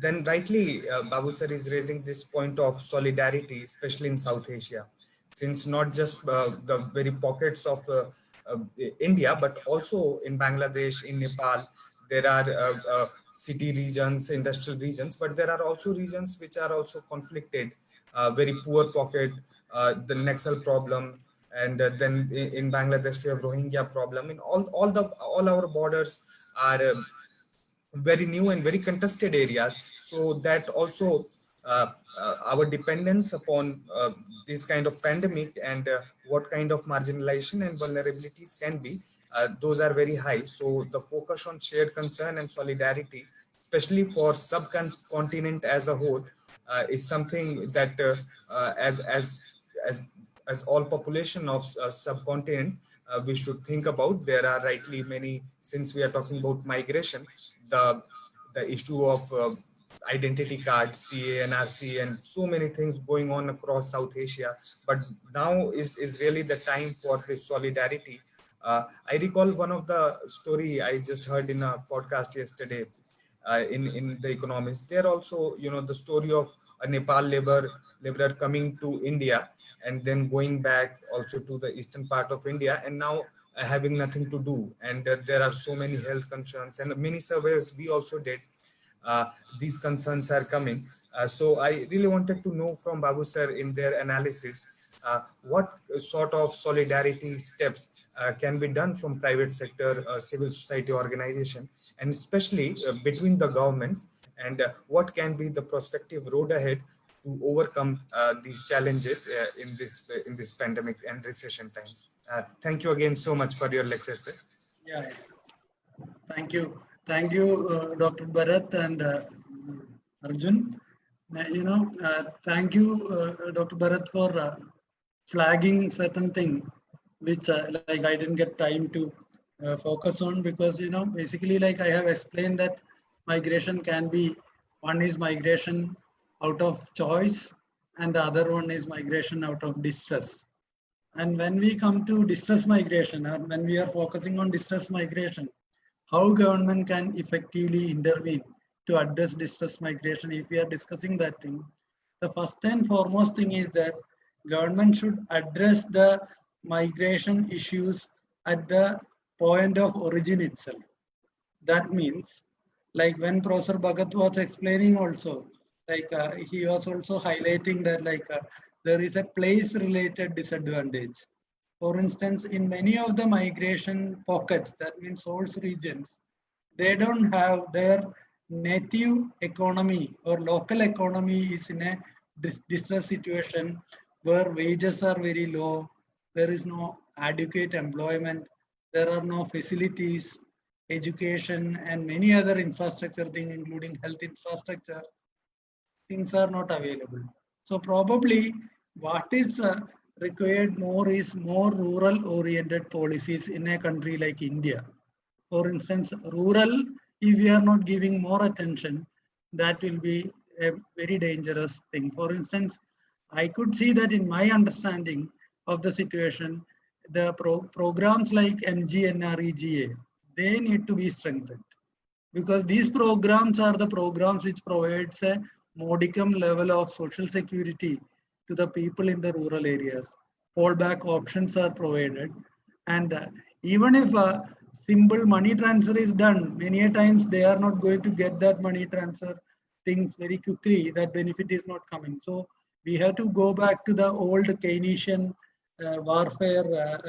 then rightly Babu sir is raising this point of solidarity, especially in South Asia, since not just the very pockets of India, but also in Bangladesh, in Nepal, there are city regions, industrial regions, but there are also regions which are also conflicted, very poor pocket, the Naxal problem, and then in Bangladesh we have Rohingya problem. In all our borders are very new and very contested areas. So that also our dependence upon this kind of pandemic and what kind of marginalization and vulnerabilities can be, those are very high. So the focus on shared concern and solidarity, especially for subcontinent as a whole, is something that as as all population of subcontinent, we should think about. There are rightly many, since we are talking about migration, the issue of identity cards, CA, NRC, and so many things going on across South Asia. But now is really the time for this solidarity. I recall one of the story I just heard in a podcast yesterday, in the Economist. There also, the story of a Nepal laborer coming to India and then going back also to the eastern part of India, and now having nothing to do. And there are so many health concerns, and many surveys we also did. Uh, these concerns are coming. So I really wanted to know from Babu sir, in their analysis, what sort of solidarity steps can be done from private sector, civil society organization, and especially between the governments, and what can be the prospective road ahead to overcome these challenges in this pandemic and recession times. Thank you again so much for your lecture, sir. Yeah, thank you. Thank you, Dr. Bharat and Arjun. Thank you, Dr. Bharat, for flagging certain thing, which like I didn't get time to focus on, because basically, like I have explained, that migration can be, one is migration out of choice and the other one is migration out of distress. And when we come to distress migration, or when we are focusing on distress migration, how government can effectively intervene to address distress migration, if we are discussing that thing, the first and foremost thing is that government should address the migration issues at the point of origin itself. That means, like when Professor Bhagat was explaining also, like he was also highlighting that there is a place related disadvantage. For instance, in many of the migration pockets, that means source regions, they don't have their native economy or local economy is in a distress situation where wages are very low, there is no adequate employment, there are no facilities, education, and many other infrastructure things, including health infrastructure, things are not available. So probably what is required more is more rural oriented policies in a country like India. For instance, rural, if we are not giving more attention, that will be a very dangerous thing. For instance, I could see that in my understanding of the situation, the programs like MGNREGA, they need to be strengthened, because these programs are the programs which provides a modicum level of social security to the people in the rural areas. Fallback options are provided, and even if a simple money transfer is done, many a times they are not going to get that money transfer things very quickly. That benefit is not coming. So we have to go back to the old Keynesian warfare,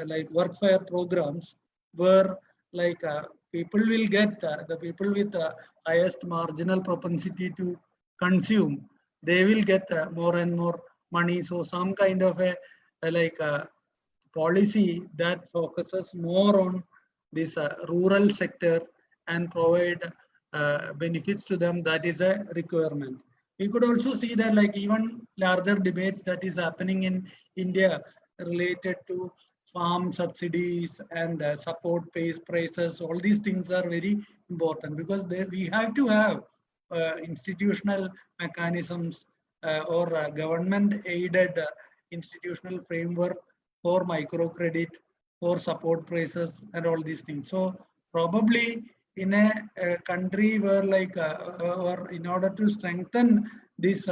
like workfare programs, where people will get the people with the highest marginal propensity to consume, they will get more and more money. So some kind of a policy that focuses more on this rural sector and provide benefits to them, that is a requirement. We could also see that even larger debates that is happening in India related to farm subsidies and support prices, all these things are very important, because we have to have institutional mechanisms or government aided institutional framework for microcredit, for support prices, and all these things. So probably in a country where or in order to strengthen this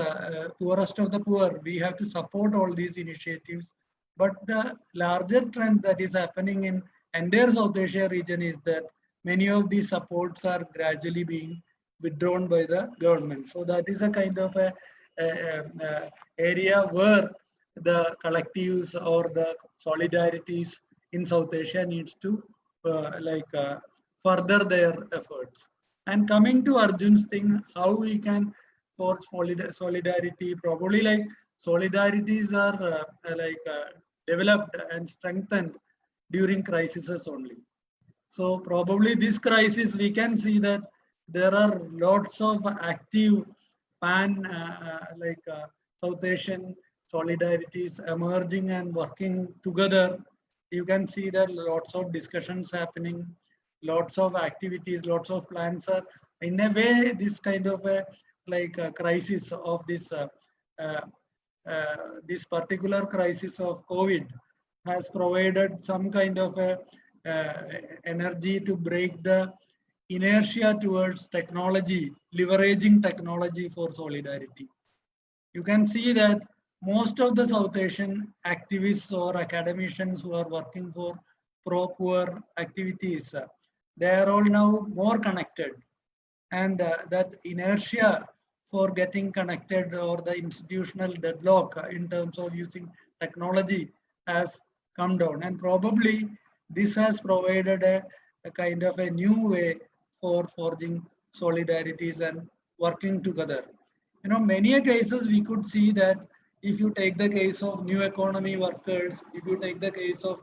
poorest of the poor, we have to support all these initiatives. But the larger trend that is happening in entire South Asia region is that many of these supports are gradually being withdrawn by the government. So that is a kind of a area where the collectives or the solidarities in South Asia needs to further their efforts. And coming to Arjun's thing, how we can for solidarity, probably like solidarities are developed and strengthened during crises only. So probably this crisis, we can see that there are lots of active South Asian solidarities emerging and working together. You can see that lots of discussions happening, lots of activities, lots of plans are in a way this kind of a crisis of this this particular crisis of COVID has provided some kind of a energy to break the inertia towards technology, leveraging technology for solidarity. You can see that most of the South Asian activists or academicians who are working for pro-poor activities, they are all now more connected. And that inertia for getting connected or the institutional deadlock in terms of using technology has come down. And probably this has provided a kind of a new way for forging solidarities and working together. You know, many cases we could see that if you take the case of new economy workers, if you take the case of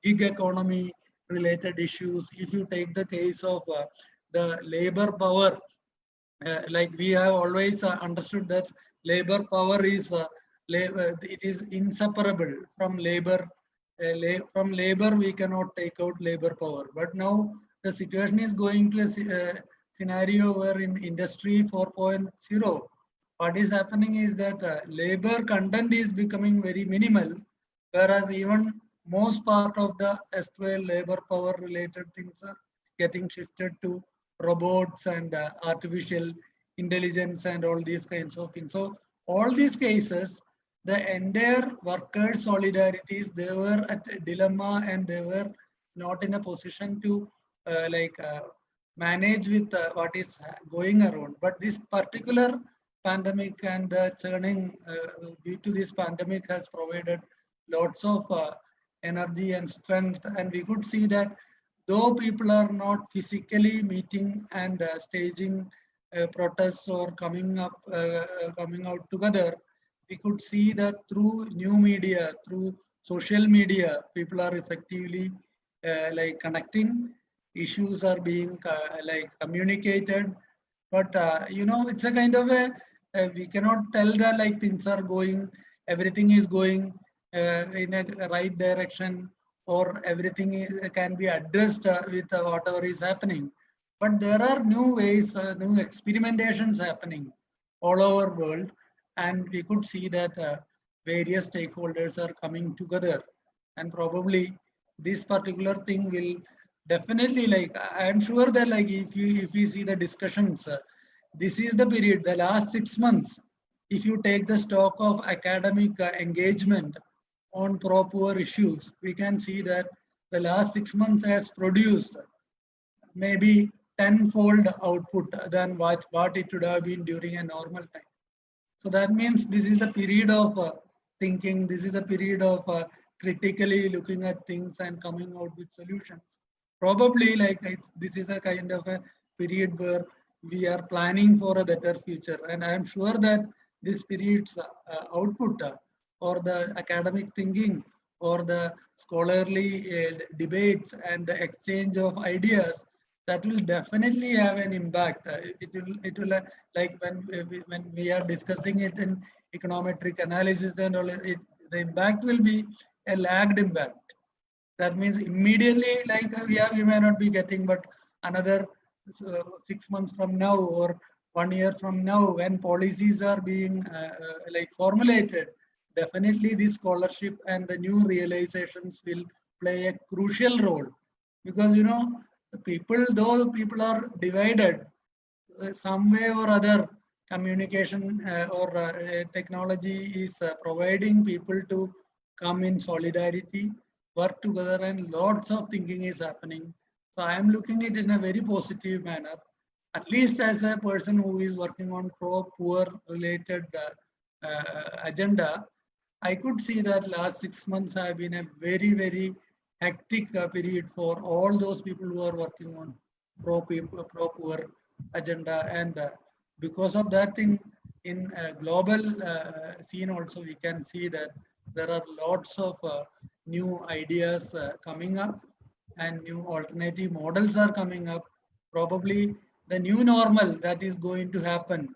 gig economy related issues, if you take the case of the labor power, like we have always understood that labor power is it is inseparable from labor. From labor we cannot take out labor power, but now the situation is going to a scenario where in industry 4.0 what is happening is that labor content is becoming very minimal, whereas even most part of the erstwhile labor power related things are getting shifted to robots and artificial intelligence and all these kinds of things. So all these cases, the entire workers' solidarities, they were at a dilemma and they were not in a position to manage with what is going around. But this particular pandemic and churning due to this pandemic has provided lots of energy and strength. And we could see that though people are not physically meeting and staging protests or coming out together, we could see that through new media, through social media, people are effectively connecting. Issues are being communicated, but you know, it's a kind of a we cannot tell that things are going, everything is going in a right direction, or everything can be addressed with whatever is happening. But there are new ways, new experimentations happening all over the world, and we could see that various stakeholders are coming together, and probably this particular thing will definitely, I am sure that if you see the discussions, this is the period, the last 6 months, if you take the stock of academic engagement on pro-poor issues, we can see that the last 6 months has produced maybe tenfold output than what it would have been during a normal time. So that means this is a period of thinking, this is a period of critically looking at things and coming out with solutions. Probably this is a kind of a period where we are planning for a better future. And I am sure that this period's output or the academic thinking or the scholarly debates and the exchange of ideas, that will definitely have an impact. It will when we are discussing it in econometric analysis and all, the impact will be a lagged impact. That means immediately, we may not be getting, but another 6 months from now or 1 year from now, when policies are being formulated, definitely this scholarship and the new realizations will play a crucial role. Because, you know, though people are divided, some way or other, communication or technology is providing people to come in solidarity, work together, and lots of thinking is happening. So I am looking at it in a very positive manner, at least as a person who is working on pro-poor related agenda, I could see that last 6 months have been a very, very hectic period for all those people who are working on pro-poor agenda. And because of that thing, in global scene also, we can see that there are lots of new ideas coming up and new alternative models are coming up. Probably the new normal that is going to happen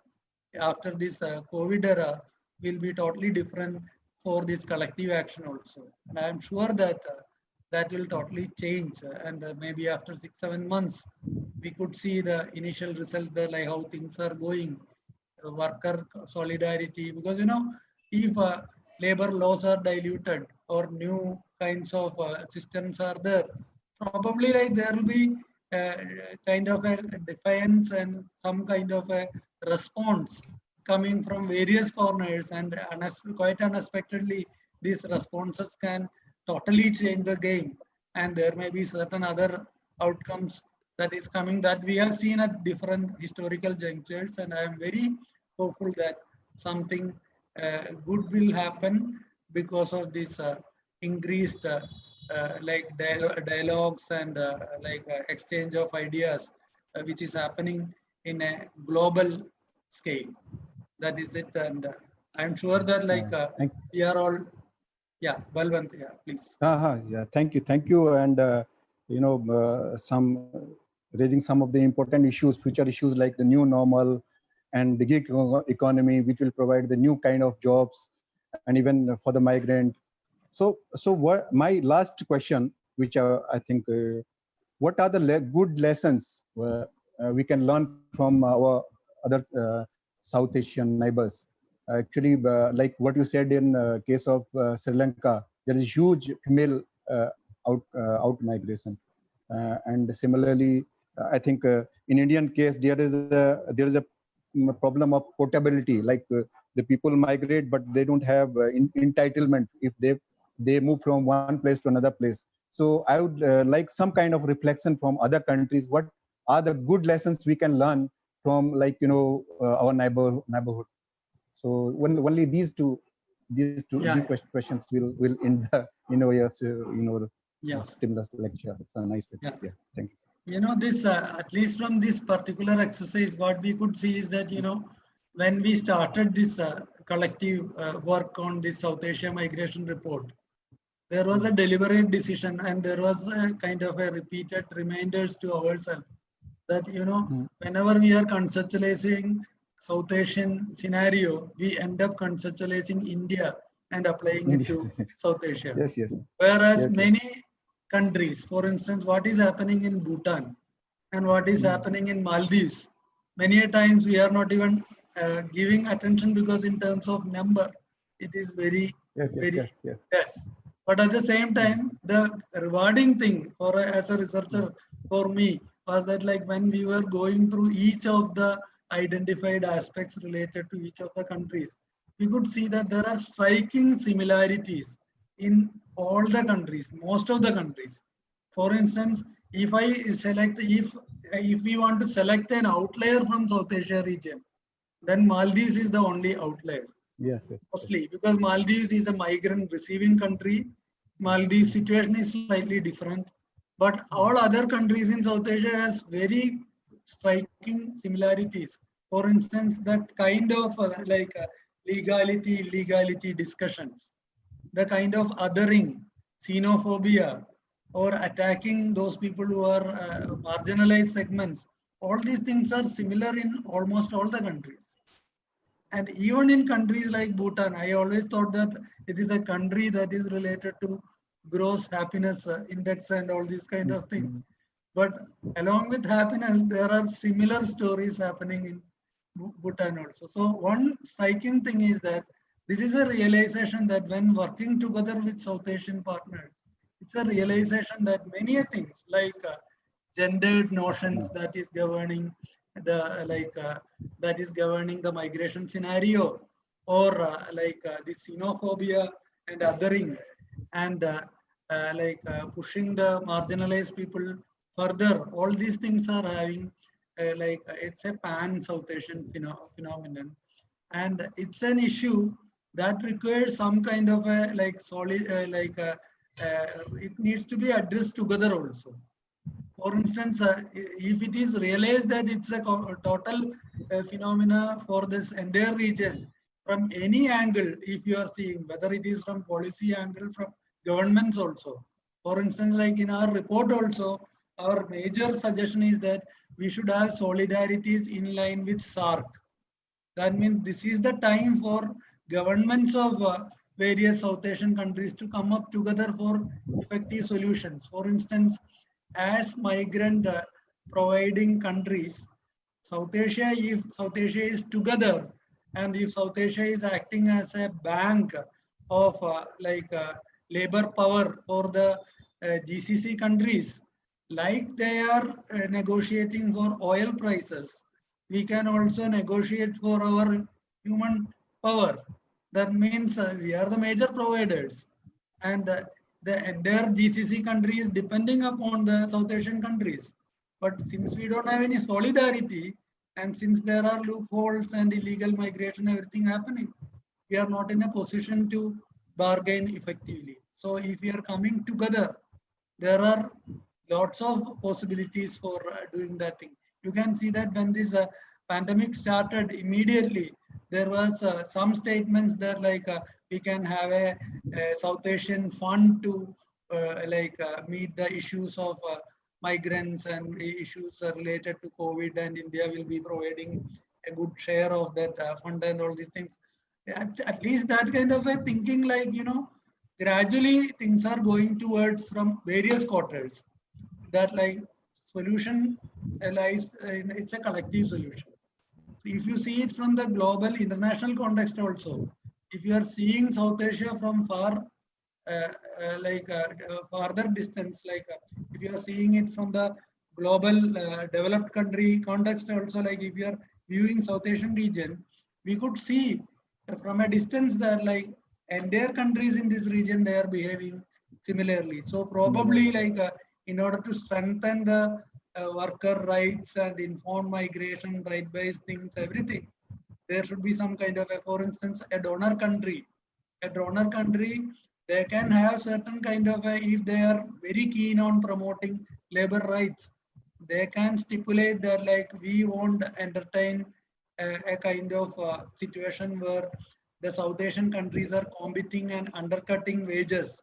after this COVID era will be totally different for this collective action also. And I'm sure that that will totally change. And maybe after 6-7 months, we could see the initial results there, like how things are going, worker solidarity. Because, you know, if labor laws are diluted or new kinds of systems are there, probably like there will be kind of a defiance and some kind of a response coming from various corners, and quite unexpectedly these responses can totally change the game, and there may be certain other outcomes that is coming that we have seen at different historical junctures. And I am very hopeful that something good will happen because of this increased like dialogues and exchange of ideas which is happening in a global scale. That is it. And I'm sure that we are all, yeah, Balwant, yeah, please. Yeah, thank you. And some raising some of the important issues, future issues like the new normal and the gig economy, which will provide the new kind of jobs, and even for the migrant. So what my last question, which I think, what are the good lessons we can learn from our other South Asian neighbors? Actually, like what you said in case of Sri Lanka, there is huge female out migration, and similarly, I think in Indian case there is a problem of portability. Like the people migrate, but they don't have entitlement if they move from one place to another place. So I would like some kind of reflection from other countries. What are the good lessons we can learn from, our neighborhood? So only these two questions will end the stimulus lecture. It's a nice lecture. Yeah, thank you. You know, this at least from this particular exercise, what we could see is that, you know, when we started this collective work on this South Asia migration report, there was a deliberate decision, and there was a kind of a repeated reminders to ourselves that, you know, whenever we are conceptualizing South Asian scenario, we end up conceptualizing India and applying it to South Asia. Yes. Whereas many countries, for instance, what is happening in Bhutan and what is happening in Maldives, many a times we are not even giving attention, because in terms of number, it is very less. But at the same time, the rewarding thing as a researcher for me was that, like, when we were going through each of the identified aspects related to each of the countries, we could see that there are striking similarities in all the countries, most of the countries. For instance, if we want to select an outlier from South Asia region, then Maldives is the only outlier. Yes. Mostly because Maldives is a migrant receiving country. Maldives situation is slightly different, but all other countries in South Asia has very striking similarities. For instance, that kind of legality discussions, the kind of othering, xenophobia, or attacking those people who are marginalized segments, all these things are similar in almost all the countries. And even in countries like Bhutan, I always thought that it is a country that is related to gross happiness index and all these kind of things. But along with happiness, there are similar stories happening in Bhutan also. So one striking thing is that this is a realization that when working together with South Asian partners, it's a realization that many things like gendered notions that is governing the migration scenario, or the xenophobia and othering, and pushing the marginalized people further. All these things are having it's a pan South Asian phenomenon. and it's an issue that requires some kind of a like solid it needs to be addressed together also. For instance, if it is realized that it's a total phenomena for this entire region, from any angle, if you are seeing, whether it is from policy angle, from governments also. For instance, like in our report also, our major suggestion is that we should have solidarities in line with SAARC. That means this is the time for governments of various South Asian countries to come up together for effective solutions. For instance, as migrant providing countries, South Asia, if South Asia is together and if South Asia is acting as a bank of labor power for the GCC countries, like they are negotiating for oil prices, we can also negotiate for our human power. That means we are the major providers, and the entire GCC country is depending upon the South Asian countries. But since we don't have any solidarity, and since there are loopholes and illegal migration, everything happening, we are not in a position to bargain effectively. So if we are coming together, there are lots of possibilities for doing that thing. You can see that when this pandemic started, immediately there was some statements that we can have a South Asian fund to meet the issues of migrants and issues related to COVID, and India will be providing a good share of that fund and all these things. At least that kind of a thinking, gradually things are going towards from various quarters. That solution lies in, it's a collective solution. So if you see it from the global international context also, if you are seeing South Asia from far farther distance, if you are seeing it from the global developed country context also, if you are viewing South Asian region, we could see from a distance that entire countries in this region, they are behaving similarly. So probably in order to strengthen the worker rights and informed migration, right-based things, everything, there should be some kind of for instance, a donor country, they can have certain kind of if they are very keen on promoting labor rights, they can stipulate that we won't entertain a kind of situation where the South Asian countries are competing and undercutting wages,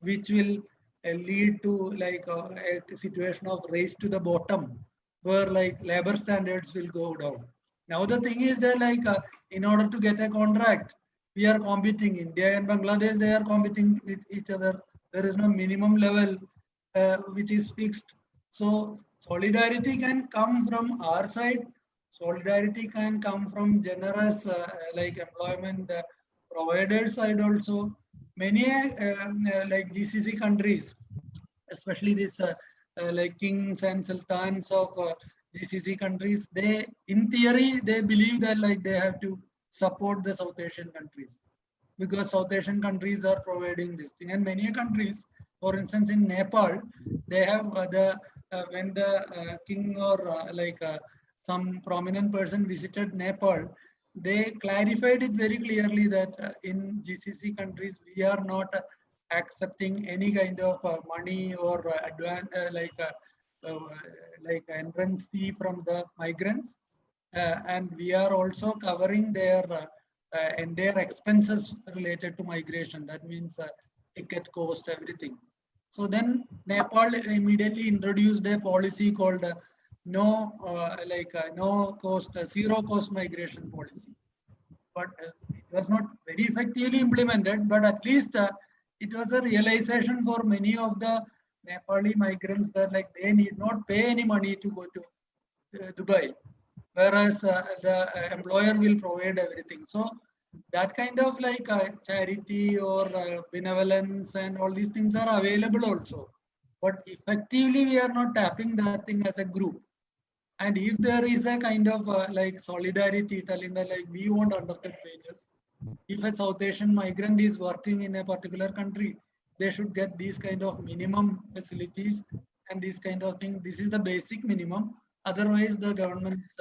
which will lead to a situation of race to the bottom, where labor standards will go down. Now the thing is that in order to get a contract, we are competing. India and Bangladesh, they are competing with each other. There is no minimum level which is fixed. So solidarity can come from our side. Solidarity can come from generous employment providers side also. Many GCC countries, especially this kings and sultans of GCC countries, they in theory they believe that they have to support the South Asian countries because South Asian countries are providing this thing. And many countries, for instance in Nepal, they have when the king or some prominent person visited Nepal, they clarified it very clearly that in GCC countries we are not accepting any kind of money or advance entrance fee from the migrants, and we are also covering their entire expenses related to migration. That means ticket cost, everything. So then Nepal immediately introduced a policy called no cost, zero cost migration policy. But it was not very effectively implemented, but at least it was a realization for many of the Nepali migrants that they need not pay any money to go to Dubai, whereas the employer will provide everything. So that kind of charity or benevolence and all these things are available also, but effectively we are not tapping that thing as a group. And if there is a kind of solidarity telling that we won't undercut wages, if a South Asian migrant is working in a particular country, they should get these kind of minimum facilities and this kind of thing. This is the basic minimum. Otherwise, the governments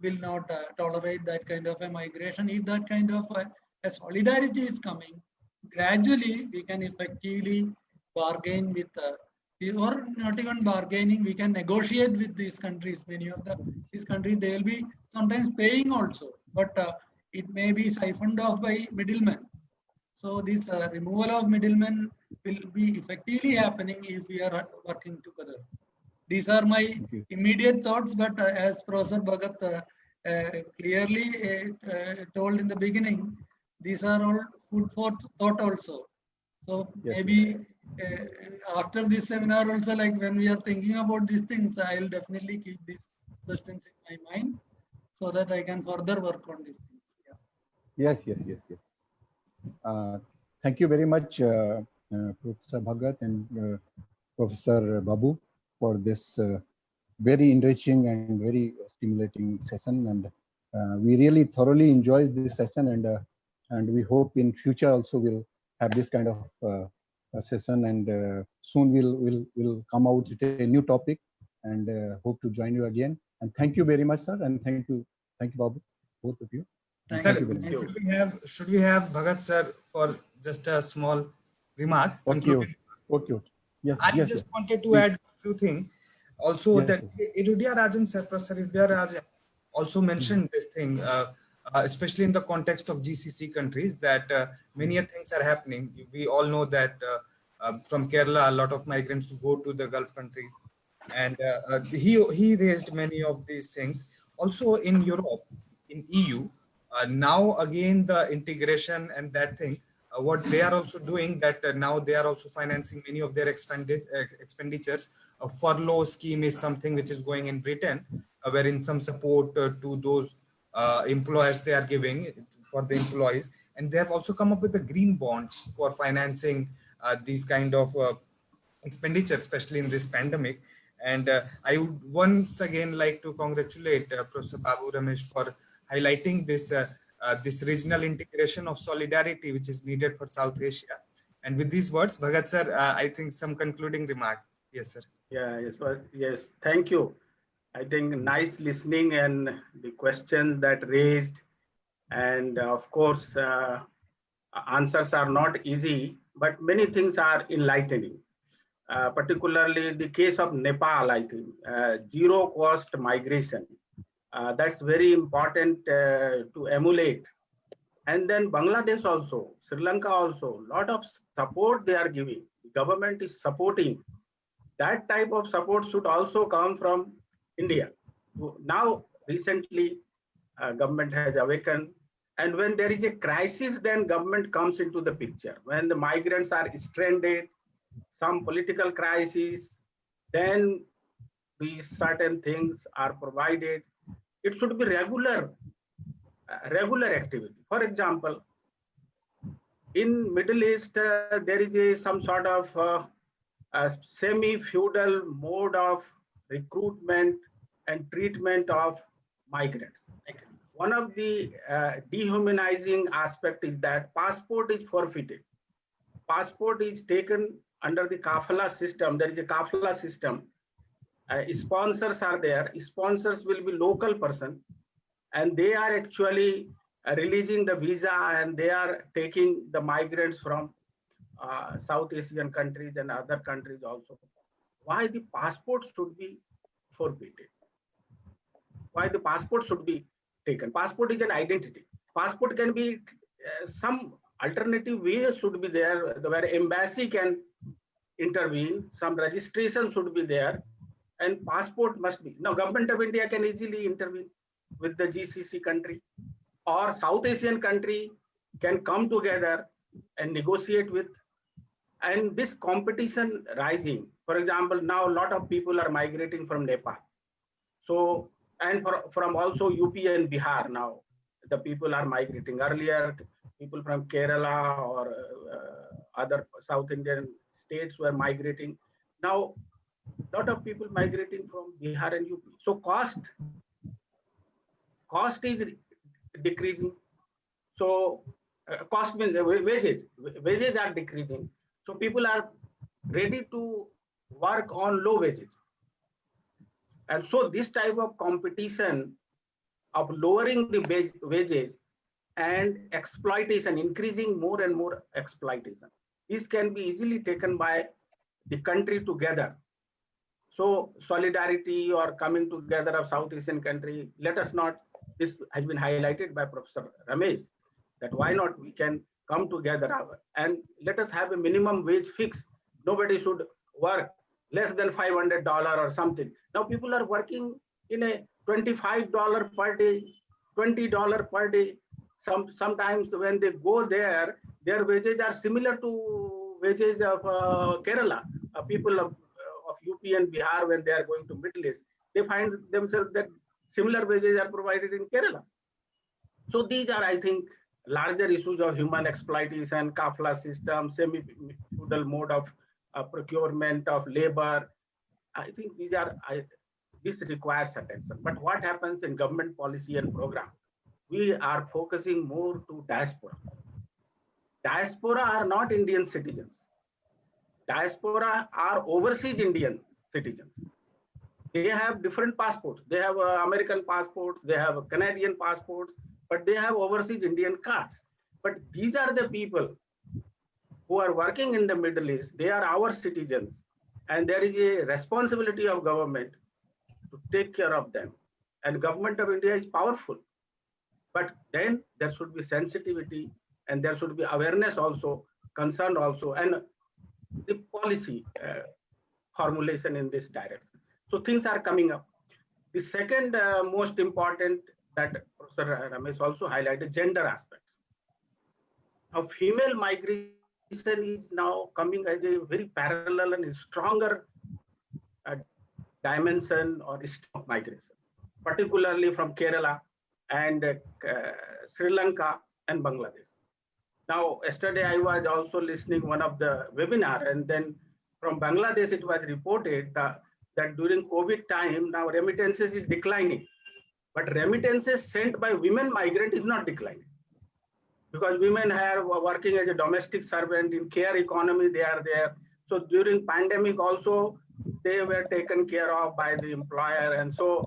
will not tolerate that kind of a migration. If that kind of a solidarity is coming, gradually we can effectively bargain with, or not even bargaining, we can negotiate with these countries. Many of these countries, they will be sometimes paying also, but it may be siphoned off by middlemen. So this removal of middlemen will be effectively happening if we are working together. These are my immediate thoughts, but as Professor Bhagat clearly told in the beginning, these are all food for thought also. So Yes, maybe after this seminar also, like when we are thinking about these things, I will definitely keep these questions in my mind so that I can further work on these things. Yeah. Yes. Thank you very much, Professor Bhagat and Professor Babu, for this very enriching and very stimulating session. And we really thoroughly enjoyed this session, and we hope in future also we'll have this kind of a session. And soon we'll come out with a new topic, and hope to join you again. And thank you very much, sir. And thank you, Babu, both of you. Thank Sir, you. very much. should we have Bhagat sir for just a small remark? Okay. Yes. I yes. just wanted to Please. add a few things. Also, Yes, that Irudia Rajan sir, Professor Irudia Rajan also mentioned this thing, especially in the context of GCC countries, that many things are happening. We all know that from Kerala, a lot of migrants go to the Gulf countries, and he raised many of these things. Also in Europe, in EU, now again the integration and that thing. What they are also doing, that now they are also financing many of their expenditures. A furlough scheme is something which is going in Britain, wherein some support to those employers they are giving for the employees, and they have also come up with the green bonds for financing these kind of expenditure, especially in this pandemic. And I would once again like to congratulate Professor Babu Ramesh for highlighting this regional integration of solidarity which is needed for South Asia. And with these words, Bhagat sir, I think some concluding remark. Yes, sir. Yes. Thank you. I think nice listening and the questions that raised, and of course, answers are not easy, but many things are enlightening. Particularly the case of Nepal, I think, zero cost migration. That's very important to emulate. And then Bangladesh also, Sri Lanka also, lot of support they are giving. The government is supporting. That type of support should also come from India. Now, recently, government has awakened. And when there is a crisis, then government comes into the picture. When the migrants are stranded, some political crisis, then these certain things are provided. It should be regular activity. For example, in Middle East, there is some sort of a semi-feudal mode of recruitment and treatment of migrants. One of the dehumanizing aspect is that passport is forfeited. Passport is taken under the kafala system. There is a kafala system. Sponsors are there. Sponsors will be local person, and they are actually releasing the visa, and they are taking the migrants from South Asian countries and other countries also. Why the passport should be forfeited? Why the passport should be taken? Passport is an identity. Passport can be some alternative way should be there where embassy can intervene. Some registration should be there, and passport must be. Now, Government of India can easily intervene with the GCC country, or South Asian country can come together and negotiate with. And this competition rising. For example, now a lot of people are migrating from Nepal. So, and from also UP and Bihar now, the people are migrating. Earlier, people from Kerala or other South Indian states were migrating. Now, a lot of people migrating from Bihar and UP. So cost is decreasing. So cost means wages are decreasing. So people are ready to work on low wages. And so this type of competition of lowering the wages and exploitation, increasing more and more exploitation. This can be easily taken by the country together. So solidarity or coming together of South Asian country, let us not, this has been highlighted by Professor Ramesh, that why not we can come together and let us have a minimum wage fix. Nobody should work less than $500 or something. Now people are working in a $25 per day, $20 per day. Sometimes when they go there, their wages are similar to wages of Kerala. People of UP and Bihar, when they are going to Middle East, they find themselves that similar wages are provided in Kerala. So these are, I think, larger issues of human exploitation, kafla system, semi-feudal mode of procurement of labor. I think these are, this requires attention. But what happens in government policy and program? We are focusing more to diaspora. Diaspora are not Indian citizens. Diaspora are overseas Indian citizens. They have different passports. They have American passports, they have Canadian passports, but they have overseas Indian cards. But these are the people who are working in the Middle East. They are our citizens. And there is a responsibility of government to take care of them. And government of India is powerful. But then there should be sensitivity and there should be awareness also, concern also, and the policy formulation in this direction. So things are coming up. The second most important that Professor Ramesh also highlighted, gender aspects. Now, female migration is now coming as a very parallel and stronger dimension or of migration, particularly from Kerala and Sri Lanka and Bangladesh. Now, yesterday I was also listening one of the webinar, and then from Bangladesh it was reported that during COVID time, now remittances is declining, but remittances sent by women migrant is not declining, because women are working as a domestic servant in care economy, they are there. So during pandemic also, they were taken care of by the employer, and so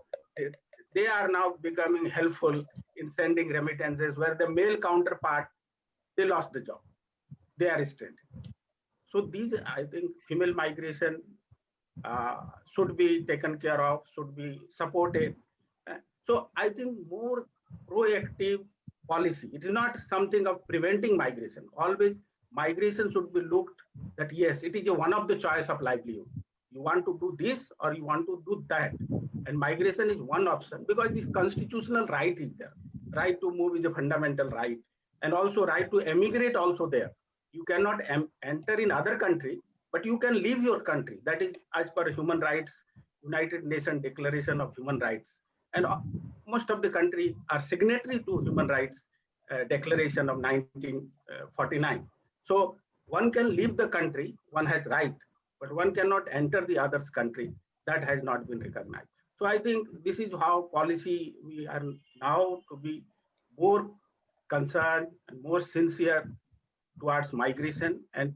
they are now becoming helpful in sending remittances, where the male counterpart, they lost the job, they are stranded. So these, I think, female migration should be taken care of, should be supported. So I think more proactive policy. It is not something of preventing migration. Always migration should be looked that, yes, it is one of the choice of livelihood. You want to do this or you want to do that. And migration is one option, because the constitutional right is there. Right to move is a fundamental right. And also right to emigrate also there. You cannot enter in other country, but you can leave your country. That is as per human rights, United Nations Declaration of Human Rights. And most of the country are signatory to Human Rights Declaration of 1949. So one can leave the country, one has right, but one cannot enter the other's country. That has not been recognized. So I think this is how policy we are now to be more concerned and more sincere towards migration, and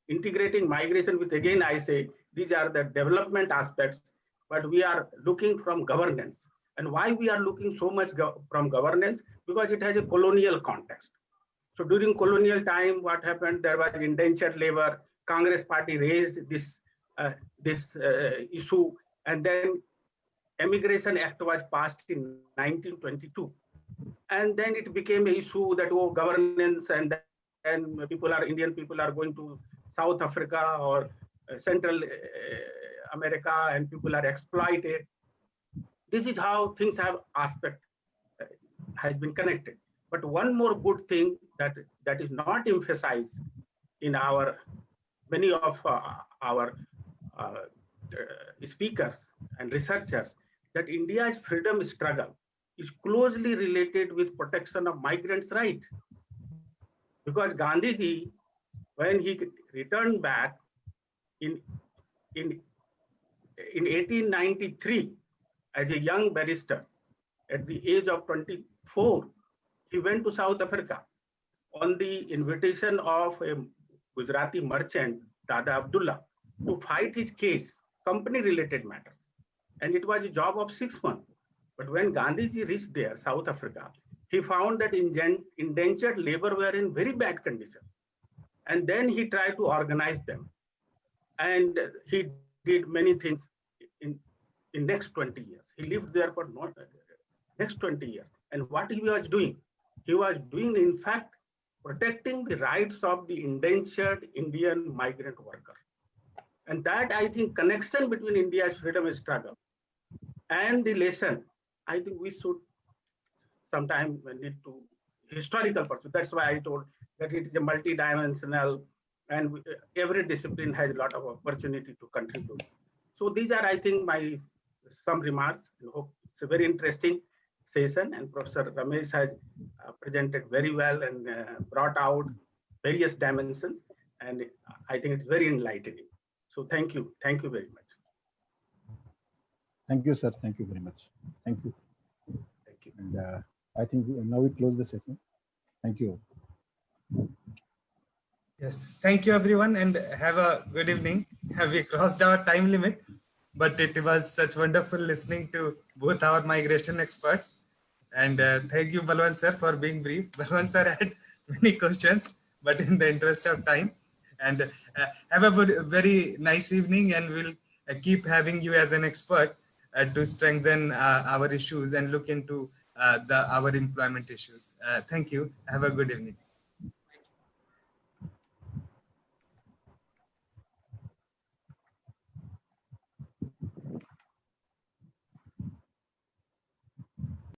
integrating migration with, again, I say, these are the development aspects, but we are looking from governance. And why we are looking so much from governance? Because it has a colonial context. So during colonial time, what happened? There was indentured labor. Congress party raised this issue, and then Immigration Act was passed in 1922. And then it became an issue that, oh, governance, and then Indian people are going to South Africa or Central America, and people are exploited. This is how things have aspect has been connected. But one more good thing that is not emphasized in many of our speakers and researchers, that India's freedom struggle is closely related with protection of migrants' rights. Because Gandhiji, when he returned back in 1893 as a young barrister, at the age of 24, he went to South Africa on the invitation of a Gujarati merchant, Dada Abdullah, to fight his case, company-related matters. And it was a job of 6 months. But when Gandhiji reached there, South Africa, he found that indentured labor were in very bad condition. And then he tried to organize them. And he did many things in next 20 years. He lived there for next 20 years. And what he was doing? He was doing, in fact, protecting the rights of the indentured Indian migrant worker. And that, I think, connection between India's freedom struggle and the lesson, I think we should sometime need to historical perspective. That's why I told that it is a multidimensional and every discipline has a lot of opportunity to contribute. So these are, I think, my some remarks. I hope it's a very interesting session, and Professor Ramesh has presented very well and brought out various dimensions, and I think it's very enlightening. So thank you very much. Thank you, sir. Thank you very much. Thank you. Thank you. And I think now we close the session. Thank you. Yes, thank you everyone and have a good evening. We crossed our time limit, but it was such wonderful listening to both our migration experts. And thank you, Balwant sir, for being brief. Balwant sir had many questions, but in the interest of time. And have a very nice evening, and we'll keep having you as an expert to strengthen our issues and look into our employment issues. Thank you. Have a good evening.